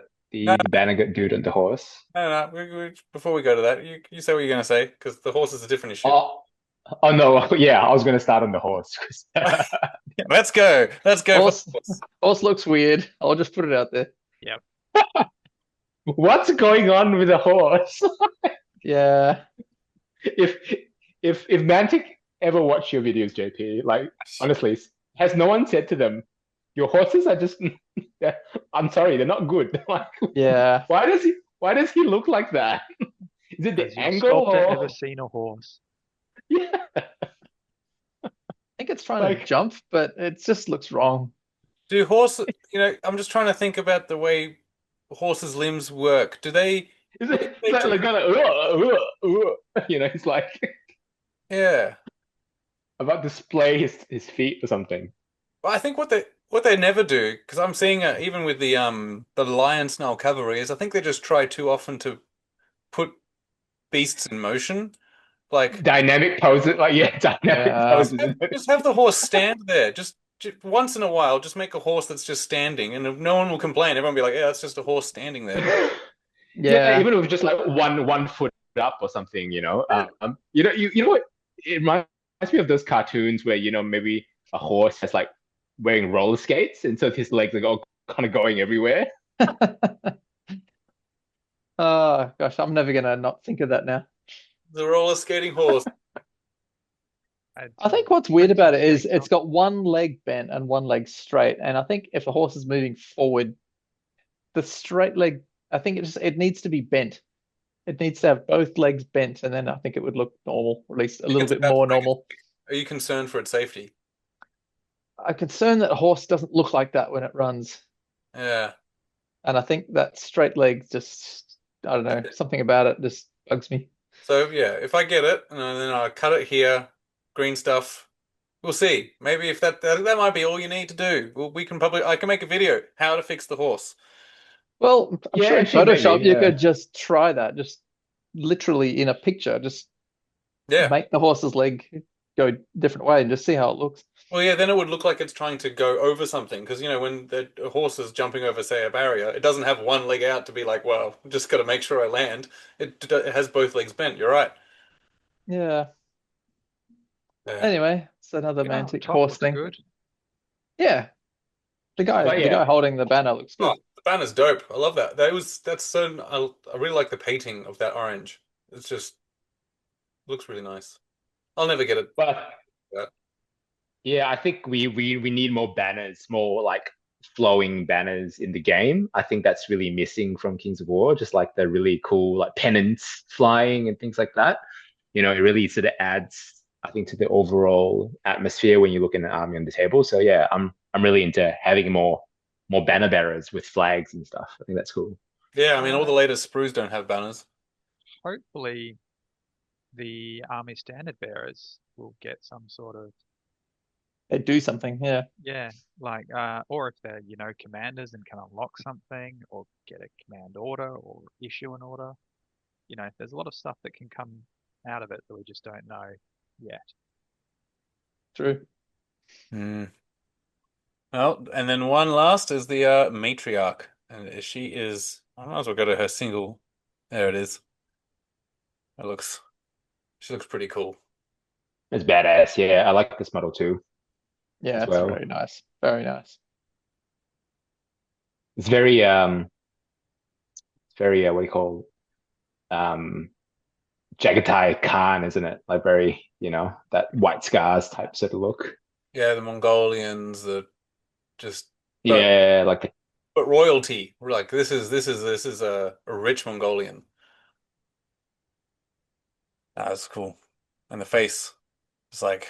the Bannergut dude on the horse. no. Before we go to that, you say what you're gonna say because the horse is a different issue. Oh, oh no, yeah, I was going to start on the horse. Let's go. Let's go for Horse, the horse. horse looks weird. I'll just put it out there. Yep. What's going on with the horse? Yeah. If if Mantic ever watched your videos, JP, like honestly, has no one said to them, your horses are just I'm sorry, they're not good. Like Yeah. why does he look like that? Is it Has the your angle sculptor or ever seen a horse? yeah, I think it's trying to like jump, but it just looks wrong. Do horses, I'm just trying to think about the way horses' limbs work. Do they, is what it do they it's like do? kind of it's like Yeah. about to splay his feet or something. Well, I think what they never do, because I'm seeing even with the lion snarl cavalry, is I think they just try too often to put beasts in motion. Like Dynamic poses, like yeah, dynamic Yeah. poses. just have the horse stand there. Just once in a while, just make a horse that's just standing, and no one will complain. Everyone will be like, "Yeah, it's just a horse standing there." Yeah, Yeah. even with just like one foot up or something, you know what? It reminds me of those cartoons where maybe a horse has like wearing roller skates, and so his legs are all kind of going everywhere. Oh gosh, I'm never gonna not think of that now. The roller skating horse. add I think some what's weird add some about it is strength it's on got one leg bent and one leg straight. And I think if a horse is moving forward, the straight leg, I think it needs to be bent. It needs to have both legs bent, and then I think it would look normal, or at least a I think little it's bit about to more break its normal. leg. Are you concerned for its safety? I'm concerned that a horse doesn't look like that when it runs. Yeah. And I think that straight leg just, I don't know, something about it just bugs me. So yeah, if I get it and then I cut it here, green stuff, we'll see. Maybe if that might be all you need to do. We can probably I can make a video how to fix the horse. Well, I'm Yeah, sure in actually, maybe. Photoshop you Yeah. could just try that, just literally in a picture, just Yeah. make the horse's leg go a different way and just see how it looks. Well, yeah, then it would look like it's trying to go over something because when a horse is jumping over, say, a barrier, it doesn't have one leg out to be like, well, just got to make sure I land. It has both legs bent. You're right. Yeah. Yeah. Anyway, it's another Oh, mantic top horse looks thing. good. Yeah, But the yeah, guy holding the banner looks Oh, good. the banner's dope. I love that. That's so I really like the painting of that orange. It's just looks really nice. I'll never get it. but Yeah. yeah, I think we need more banners, more like flowing banners in the game. I think that's really missing from Kings of War, just like the really cool like pennants flying and things like that. It really sort of adds, I think, to the overall atmosphere when you look in an army on the table. So yeah, I'm really into having more banner bearers with flags and stuff. I think that's cool. Yeah, I mean, all the latest sprues don't have banners. Hopefully, the army standard bearers will get some sort of They do something, yeah. yeah, like or if they're commanders and can unlock something or get a command order or issue an order. There's a lot of stuff that can come out of it that we just don't know yet. True. Hmm. Well, and then one last is the matriarch, and she is. I might as well go to her single. There it is. It looks. She looks pretty cool. It's badass. Yeah, I like this model too Yeah, as it's well. very nice. Very nice. It's very what do you call Jagatai Khan, isn't it? Like very, that white scars type sort of look. Yeah, the Mongolians, the just but Yeah, like the but royalty. We're like this is a rich Mongolian. That's cool. And the face, it's like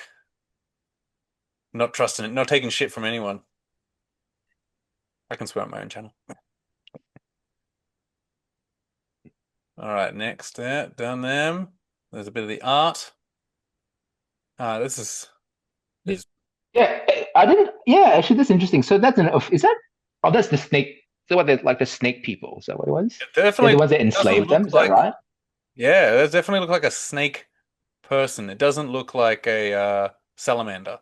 not trusting it, not taking shit from anyone. I can swear on my own channel. All right, next, down them. There's a bit of the art. This is yeah. I didn't. Yeah, actually, that's interesting. So that's is that? Oh, that's the snake. So what? They're like the snake people. Is that what it was? it They're the definitely ones that doesn't enslaved them. look Is that like. right? Yeah, that definitely look like a snake person. It doesn't look like a salamander,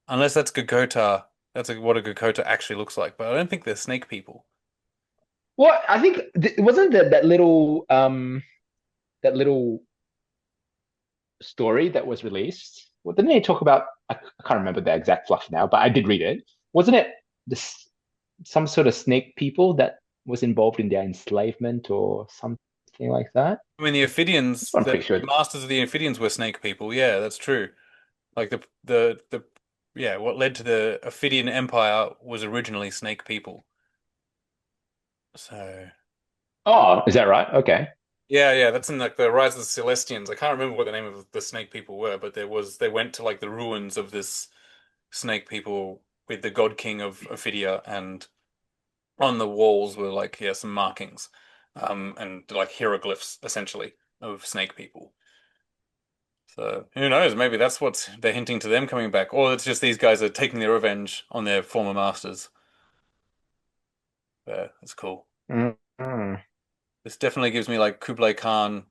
unless that's Gokota. That's what a Gokota actually looks like. But I don't think they're snake people. Well, I think wasn't that little story that was released. Well, didn't they talk about? I can't remember the exact fluff now, but I did read it. Wasn't it this some sort of snake people that was involved in their enslavement or something like that? I mean, the That's Ophidians, what I'm the pretty sure. masters of the Ophidians were snake people. Yeah, that's true. Like the yeah, what led to the Ophidian Empire was originally snake people. So Oh, is that right? Okay. yeah, that's in like the Rise of the Celestians. I can't remember what the name of the snake people were, but they went to like the ruins of this snake people with the God King of Ophidia, and on the walls were like some markings, and like hieroglyphs essentially of snake people. So who knows? Maybe that's what they're hinting to them coming back, or it's just these guys are taking their revenge on their former masters. Yeah, that's cool. Mhm. This definitely gives me like Kublai Khan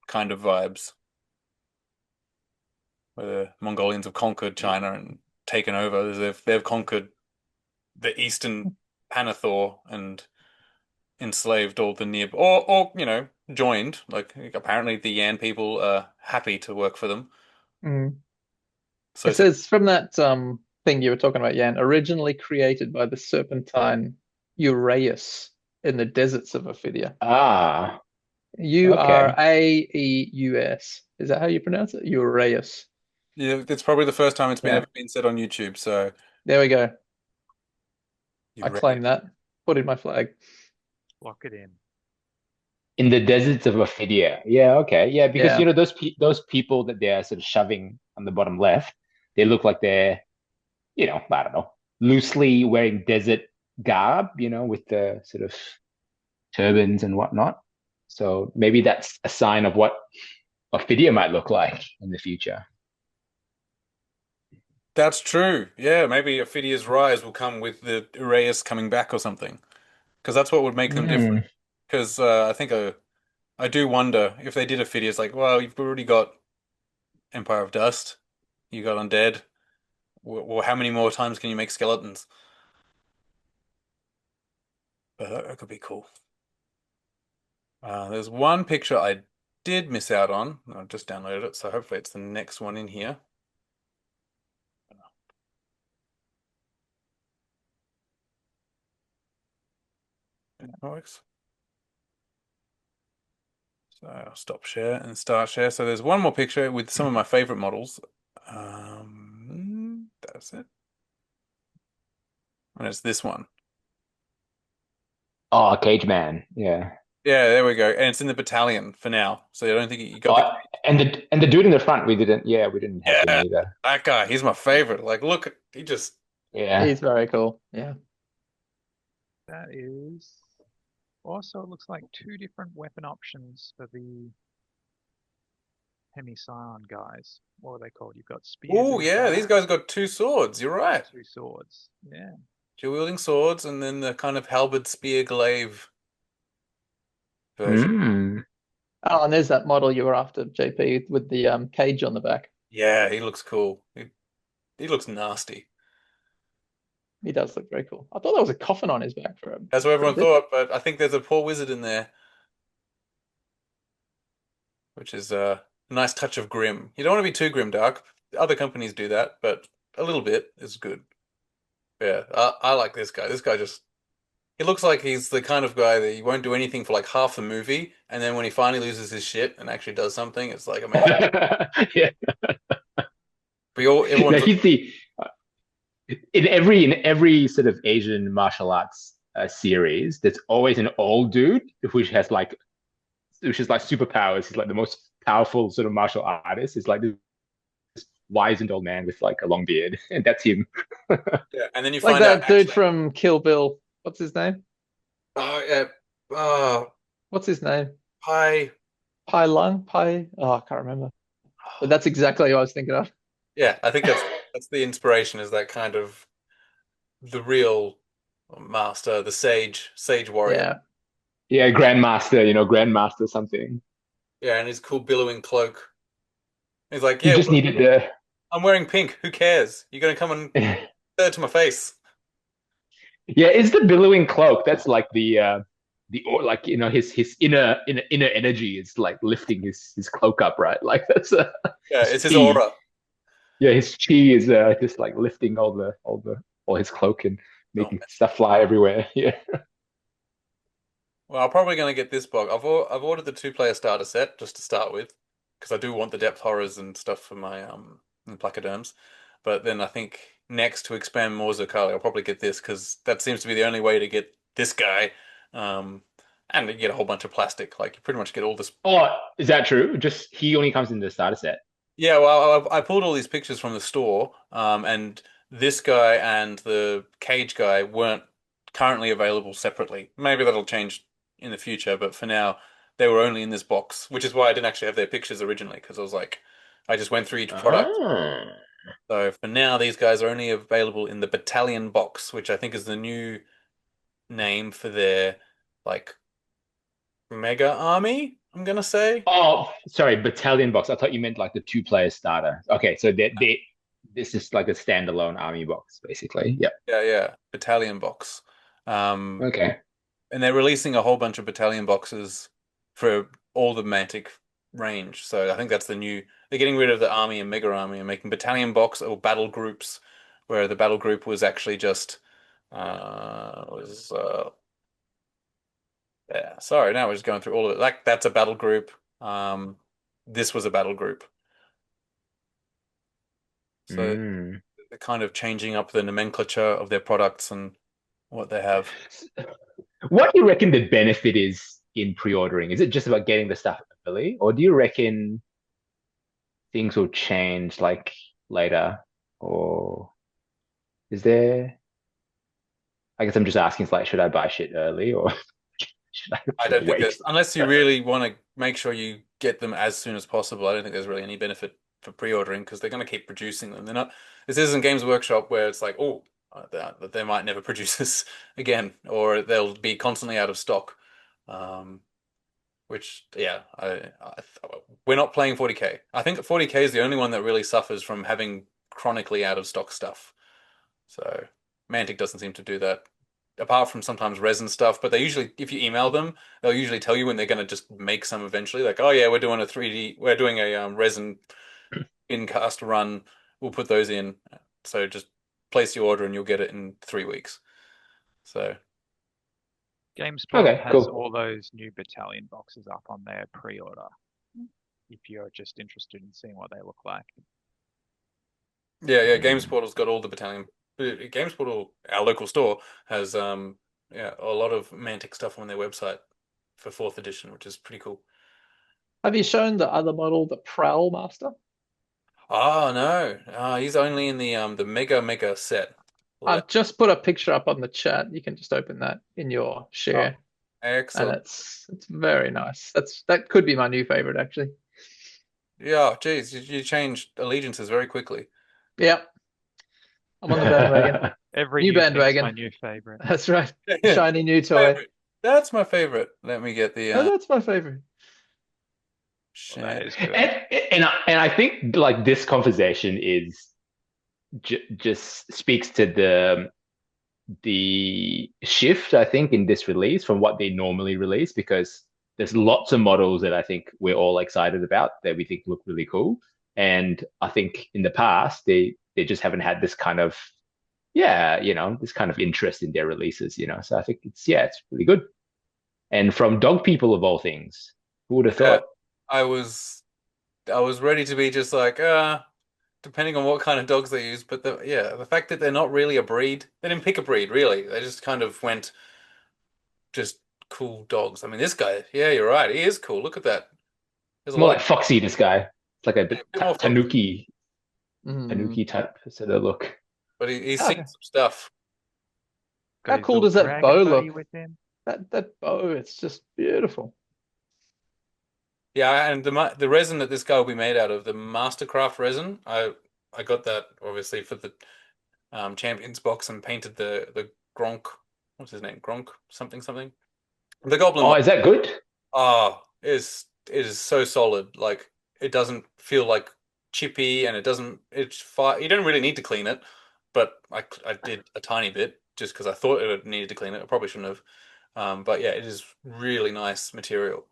kind of vibes, where the Mongolians have conquered China and taken over. They've conquered the Eastern Panathor and enslaved all the near or joined. Like apparently the Yan people are happy to work for them. Mm. So It says from that thing you were talking about, Jan, originally created by the serpentine Uraeus in the deserts of Ophidia. Ah, okay. Uraeus. Is that how you pronounce it? Uraeus. Yeah, it's probably the first time it's been Yeah. ever been said on YouTube. So There we go. you I ready? claim that. Put in my flag. Lock it in. In the deserts of Ophidia. Yeah, okay. Yeah, because Yeah. those people that they're sort of shoving on the bottom left, they look like they're, I don't know, loosely wearing desert garb, with the sort of turbans and whatnot. So maybe that's a sign of what Ophidia might look like in the future. That's true. Yeah, maybe Ophidia's rise will come with the Uraeus coming back or something. Because that's what would make them different. Mm. Because I think I do wonder if they did Ophidia's like, well, you've already got Empire of Dust, you got Undead. Well, how many more times can you make skeletons? But that could be cool. There's one picture I did miss out on. I just downloaded it, so hopefully it's the next one in here. Yeah, that works. So I'll stop share and start share. So there's one more picture with some of my favorite models. That's it. And it's this one. Oh, Cage Man. Yeah. Yeah, there we go. And it's in the battalion for now. So I don't think you got the. Oh, and the dude in the front, we didn't have him Yeah, either. that guy, he's my favorite. Like, look, he just. Yeah. He's very cool. Yeah. That is also, it looks like two different weapon options for the Hemi-Scion guys. What are they called? You've got spears Oh, in the yeah, these back, guys got two swords. You're right. two swords. Yeah. Dual wielding swords, and then the kind of halberd spear glaive version. Mm. Oh, and there's that model you were after, JP, with the cage on the back. Yeah, he looks cool. He looks nasty. He does look very cool. I thought there was a coffin on his back That's what for a everyone bit. thought, but I think there's a poor wizard in there, which is a nice touch of grim. You don't want to be too grim dark. Other companies do that, but a little bit is good. Yeah, I like this guy. This guy just he looks like he's the kind of guy that he won't do anything for like half the movie, and then when he finally loses his shit and actually does something, it's like amazing. Yeah. Everyone's No, he's the in every sort of Asian martial arts series, there's always an old dude which is like superpowers. He's like the most powerful sort of martial artist. He's like this wizened old man with like a long beard, and that's him. yeah, and then you Like find out that dude actually, from Kill Bill. What's his name? oh yeah, oh What's his name? Pai, Pai Lung? Pai? Oh, I can't remember. But that's exactly what I was thinking of. yeah, I think that's the inspiration is that kind of the real master, the sage warrior. Yeah. Yeah, Grandmaster something. Yeah, and his cool billowing cloak. He's like, He yeah, just needed the. I'm wearing pink. Who cares? You're gonna come and say it to my face. Yeah, it's the billowing cloak. That's like the or like his inner energy is like lifting his cloak up, right? Like that's Yeah, his it's his chi. aura. Yeah, his chi is just like lifting all his cloak and Oh, making stuff fly everywhere. Yeah. well, I'm probably gonna get this box. I've ordered the two-player starter set just to start with because I do want the depth horrors and stuff for my placoderms. But then I think next to expand more Xirkaali, I'll probably get this because that seems to be the only way to get this guy. Um, and you get a whole bunch of plastic. Like you pretty much get all this. Oh, is that true? Just he only comes in the starter set. Yeah, well, I pulled all these pictures from the store, and this guy and the cage guy weren't currently available separately. Maybe that'll change in the future, but for now, they were only in this box, which is why I didn't actually have their pictures originally, because I was like, I just went through each product. Ah. So for now, these guys are only available in the battalion box, which I think is the new name for their like mega army, I'm gonna say. Oh, sorry, battalion box. I thought you meant like the two-player starter. Okay, so this is like a standalone army box, basically. Yep. Yeah, yeah, battalion box. Um, Okay. and they're releasing a whole bunch of battalion boxes for all the Mantic range. So I think that's the new. They're getting rid of the army and mega army and making battalion box or battle groups, where the battle group was actually just was yeah. Sorry, now we're just going through all of it. Like that's a battle group. This was a battle group. So Mm. they're kind of changing up the nomenclature of their products and what they have. What do you reckon the benefit is in pre-ordering? Is it just about getting the stuff early, or do you reckon things will change like later? Or is there, I guess I'm just asking, it's like, should I buy shit early or should I I just don't think wait? there's, unless you really want to make sure you get them as soon as possible, I don't think there's really any benefit for pre-ordering because they're going to keep producing them. They're not, this isn't Games Workshop where it's like, oh, they might never produce this again, or they'll be constantly out of stock. Um, which, yeah, we're not playing 40K. I think 40K is the only one that really suffers from having chronically out of stock stuff. So Mantic doesn't seem to do that, apart from sometimes resin stuff. But they usually, if you email them, they'll usually tell you when they're going to just make some eventually. Like, oh yeah, we're doing a 3D, we're doing a resin in cast run. We'll put those in. So just place your order and you'll get it in 3 weeks. So GameSpot Okay, has cool. all those new battalion boxes up on their pre-order if you're just interested in seeing what they look like. yeah, GameSportal's got all the battalion. GameSportal, our local store, has yeah, a lot of Mantic stuff on their website for 4th edition, which is pretty cool. Have you shown the other model, the Prowl Master? Oh no, he's only in the mega set. I've just put a picture up on the chat. You can just open that in your share, and Excellent. it's very nice. That could be my new favorite actually. Yeah, geez, you changed allegiances very quickly. Yep, I'm on the bandwagon. Every New new thing's bandwagon. my new favorite. That's right. Shiny new toy. Favorite. That's my favorite. Let me get the Oh, that's my favorite. Well, that shit. is good. And I think like this conversation is just speaks to the shift, I think, in this release from what they normally release, because there's lots of models that I think we're all excited about that we think look really cool. And I think in the past they just haven't had this kind of, yeah, this kind of interest in their releases. So I think it's really good. And from dog people of all things, who would have Yeah, thought? I was ready to be just like depending on what kind of dogs they use, but the fact that they're not really a breed, they didn't pick a breed really. They just kind of went just cool dogs. I mean, this guy, yeah, you're right. He is cool. Look at that. There's a More lot like Foxy, this guy. It's like a bit more foxy, tanuki Mm. type sort of look. but he's Ah, seen some stuff. Got How his cool little does that dragon bow buddy look? with him. That bow, it's just beautiful. Yeah, and the resin that this guy will be made out of, the Mastercraft resin, I got that obviously for the Champions box and painted the Gronk, what's his name? Gronk something something. The Goblin Oh, one. is that good? Oh, it is so solid. Like it doesn't feel like chippy, and it doesn't. It's fine. You don't really need to clean it, but I did a tiny bit just because I thought it needed to clean it. I probably shouldn't have. But yeah, it is really nice material.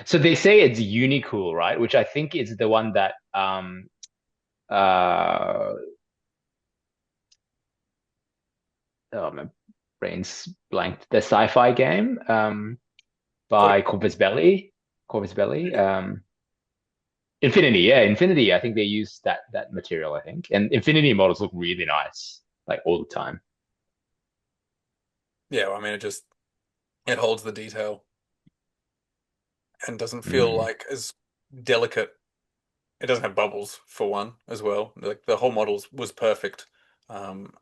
So they say it's Unicool, right? Which I think is the one that uh oh, my brain's blanked. The sci-fi game by Corvus Belli. Corvus Belli. Infinity, yeah, Infinity. I think they use that material, I think. And Infinity models look really nice, like all the time. Yeah, I mean it holds the detail and doesn't feel like as delicate. It doesn't have bubbles for one as well. Like the whole model was perfect. And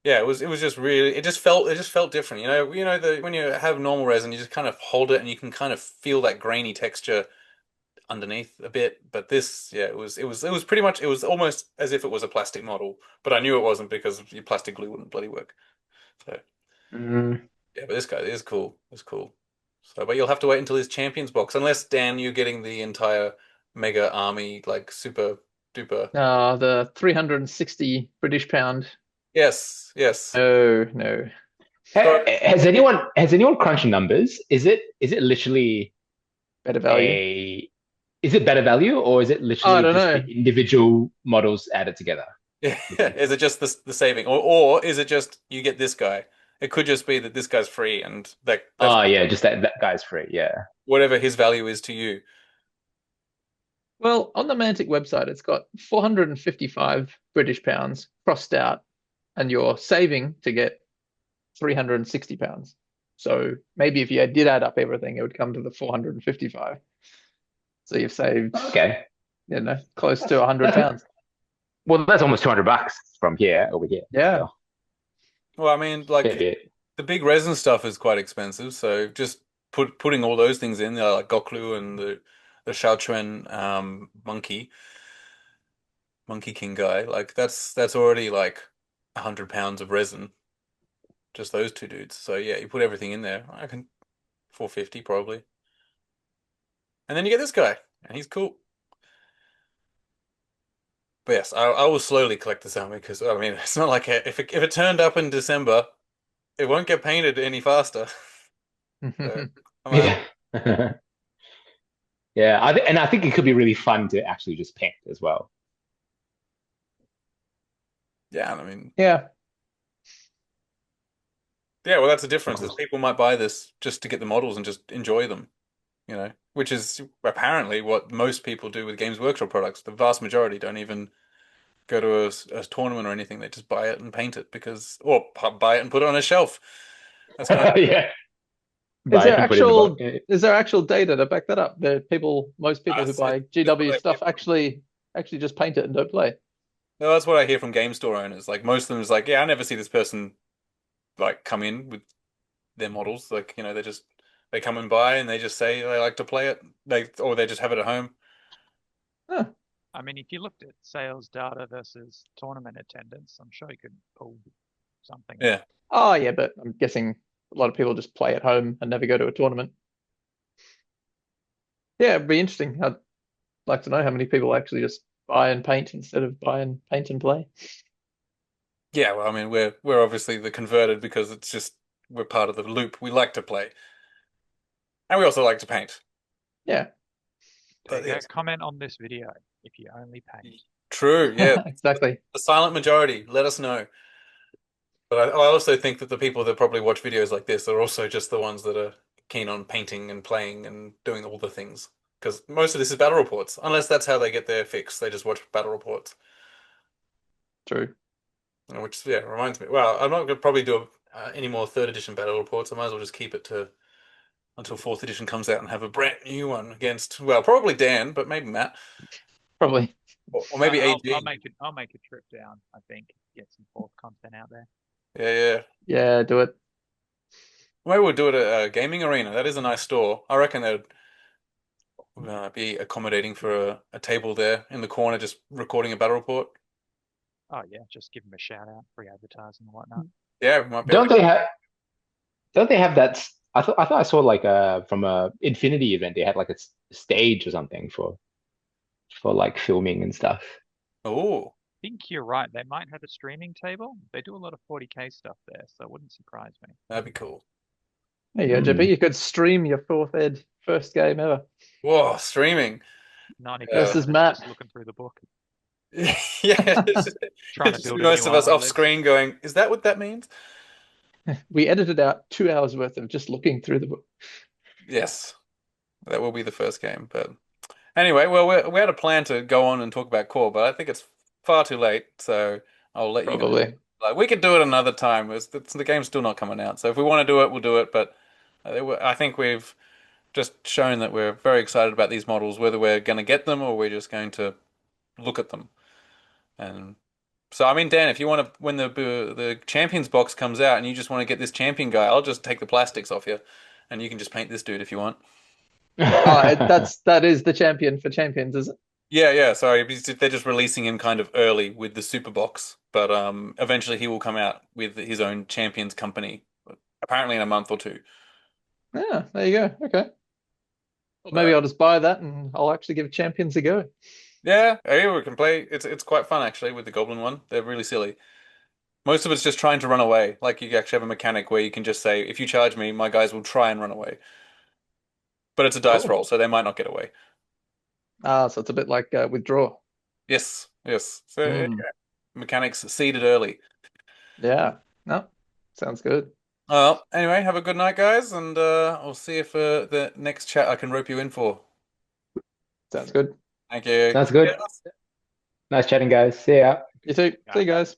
yeah, it was just really it just felt different. When you have normal resin, you just kind of hold it and you can kind of feel that grainy texture underneath a bit. But this, yeah, it was pretty much, it was almost as if it was a plastic model, but I knew it wasn't because your plastic glue wouldn't bloody work. So yeah, but this guy is cool. It's cool. So, but you'll have to wait until his Champions box, unless Dan, you're getting the entire Mega Army like super duper. The 360 British pound. Yes. No. So Has anyone crunched numbers? Is it literally Better value. is it better value, or is it I literally don't just know. the individual models added together? yeah, is it just the saving, or is it just you get this guy? It could just be that this guy's free and that's Oh yeah, just that guy's free. Yeah. whatever his value is to you. Well, on the Mantic website, it's got 455 British pounds crossed out, and you're saving to get 360 pounds. So maybe if you did add up everything, it would come to the 455. So you've saved, Okay. close to 100 pounds. Well, that's almost $200 from here over here. Yeah. So, Well, I mean, like fair bit. the big resin stuff is quite expensive, so just putting all those things in there, like Goklu and the Xiaochuan Monkey King guy, like that's already like 100 pounds of resin, just those two dudes. So yeah, you put everything in there, I can 450 probably, and then you get this guy, and he's cool. But yes, I will slowly collect this army because I mean it's not like if it turned up in December, it won't get painted any faster. So, I'm Yeah. Yeah, and I think it could be really fun to actually just paint as well. yeah, I mean, Yeah. yeah, well, that's the difference. Is people might buy this just to get the models and just enjoy them, which is apparently what most people do with Games Workshop products. The vast majority don't even go to a tournament or anything. They just buy it and paint it or buy it and put it on a shelf. That's kind of Yeah. Is Buy it there and put it in the box. actual data to back that up? Most people who buy GW stuff actually just paint it and don't play. no, that's what I hear from game store owners. Like most of them is like, yeah, I never see this person like come in with their models. Like, they come and buy and they just say they like to play it. Or they just have it at home. Huh. I mean, if you looked at sales data versus tournament attendance, I'm sure you could pull something. Yeah. Oh, yeah, but I'm guessing a lot of people just play at home and never go to a tournament. Yeah, it'd be interesting. I'd like to know how many people actually just buy and paint instead of buy and paint and play. Yeah, well, I mean, we're obviously the converted because it's just we're part of the loop. We like to play, and we also like to paint. Yeah, But Yeah, yes, comment on this video if you only paint. true. Yeah, exactly. the silent majority. Let us know. But I also think that the people that probably watch videos like this are also just the ones that are keen on painting and playing and doing all the things. Because most of this is battle reports, unless that's how they get their fix. They just watch battle reports. True. Which, yeah, reminds me. Well, I'm not going to probably do any more third edition battle reports. I might as well just keep it to until fourth edition comes out and have a brand new one against, well, probably Dan, but maybe Matt. Probably. Or maybe AG. I'll make a trip down, I think, get some fourth content out there. Yeah. Yeah, do it. Maybe we'll do it at a gaming arena. That is a nice store. I reckon that'd be accommodating for a table there in the corner, just recording a battle report. Oh yeah, just give them a shout out, free advertising and whatnot. Yeah, we might be Don't they have? Don't they have that? I thought I saw like from a Infinity event. They had like a stage or something for like filming and stuff. Oh, I think you're right. They might have a streaming table. They do a lot of 40K stuff there, so it wouldn't surprise me. that'd be cool. There you go, JP. You could stream your fourth ed first game ever. Whoa, streaming. 90 Versus Matt. just looking through the book. Yeah, Trying to just build a most new of us army off list. screen going, is that what that means? We edited out 2 hours worth of just looking through the book. Yes, that will be the first game. But anyway, well, we had a plan to go on and talk about core, but I think it's far too late. So I'll let you know. Probably. Like we could do it another time. The game's still not coming out, so if we want to do it, we'll do it. But I think we've just shown that we're very excited about these models, whether we're going to get them or we're just going to look at them. And so, I mean, Dan, if you want to, when the Champions box comes out and you just want to get this champion guy, I'll just take the plastics off you, and you can just paint this dude if you want. That is the champion for champions, is it? Yeah. Sorry, they're just releasing him kind of early with the super box, but eventually he will come out with his own Champions company, apparently in a month or two. Yeah, there you go. Okay. Well, maybe I'll just buy that and I'll actually give champions a go. Yeah, we can play. It's quite fun actually with the Goblin one. They're really silly. Most of it's just trying to run away. Like you actually have a mechanic where you can just say, if you charge me, my guys will try and run away. But it's a dice Cool. roll, so they might not get away. So it's a bit like withdraw. Yes. So Mm. mechanics seeded early. Yeah. No, sounds good. Well, anyway, have a good night, guys, and I'll see if the next chat I can rope you in for. Sounds good. Thank you. Sounds good. Yeah. Nice chatting, guys. See ya. You too. See you guys.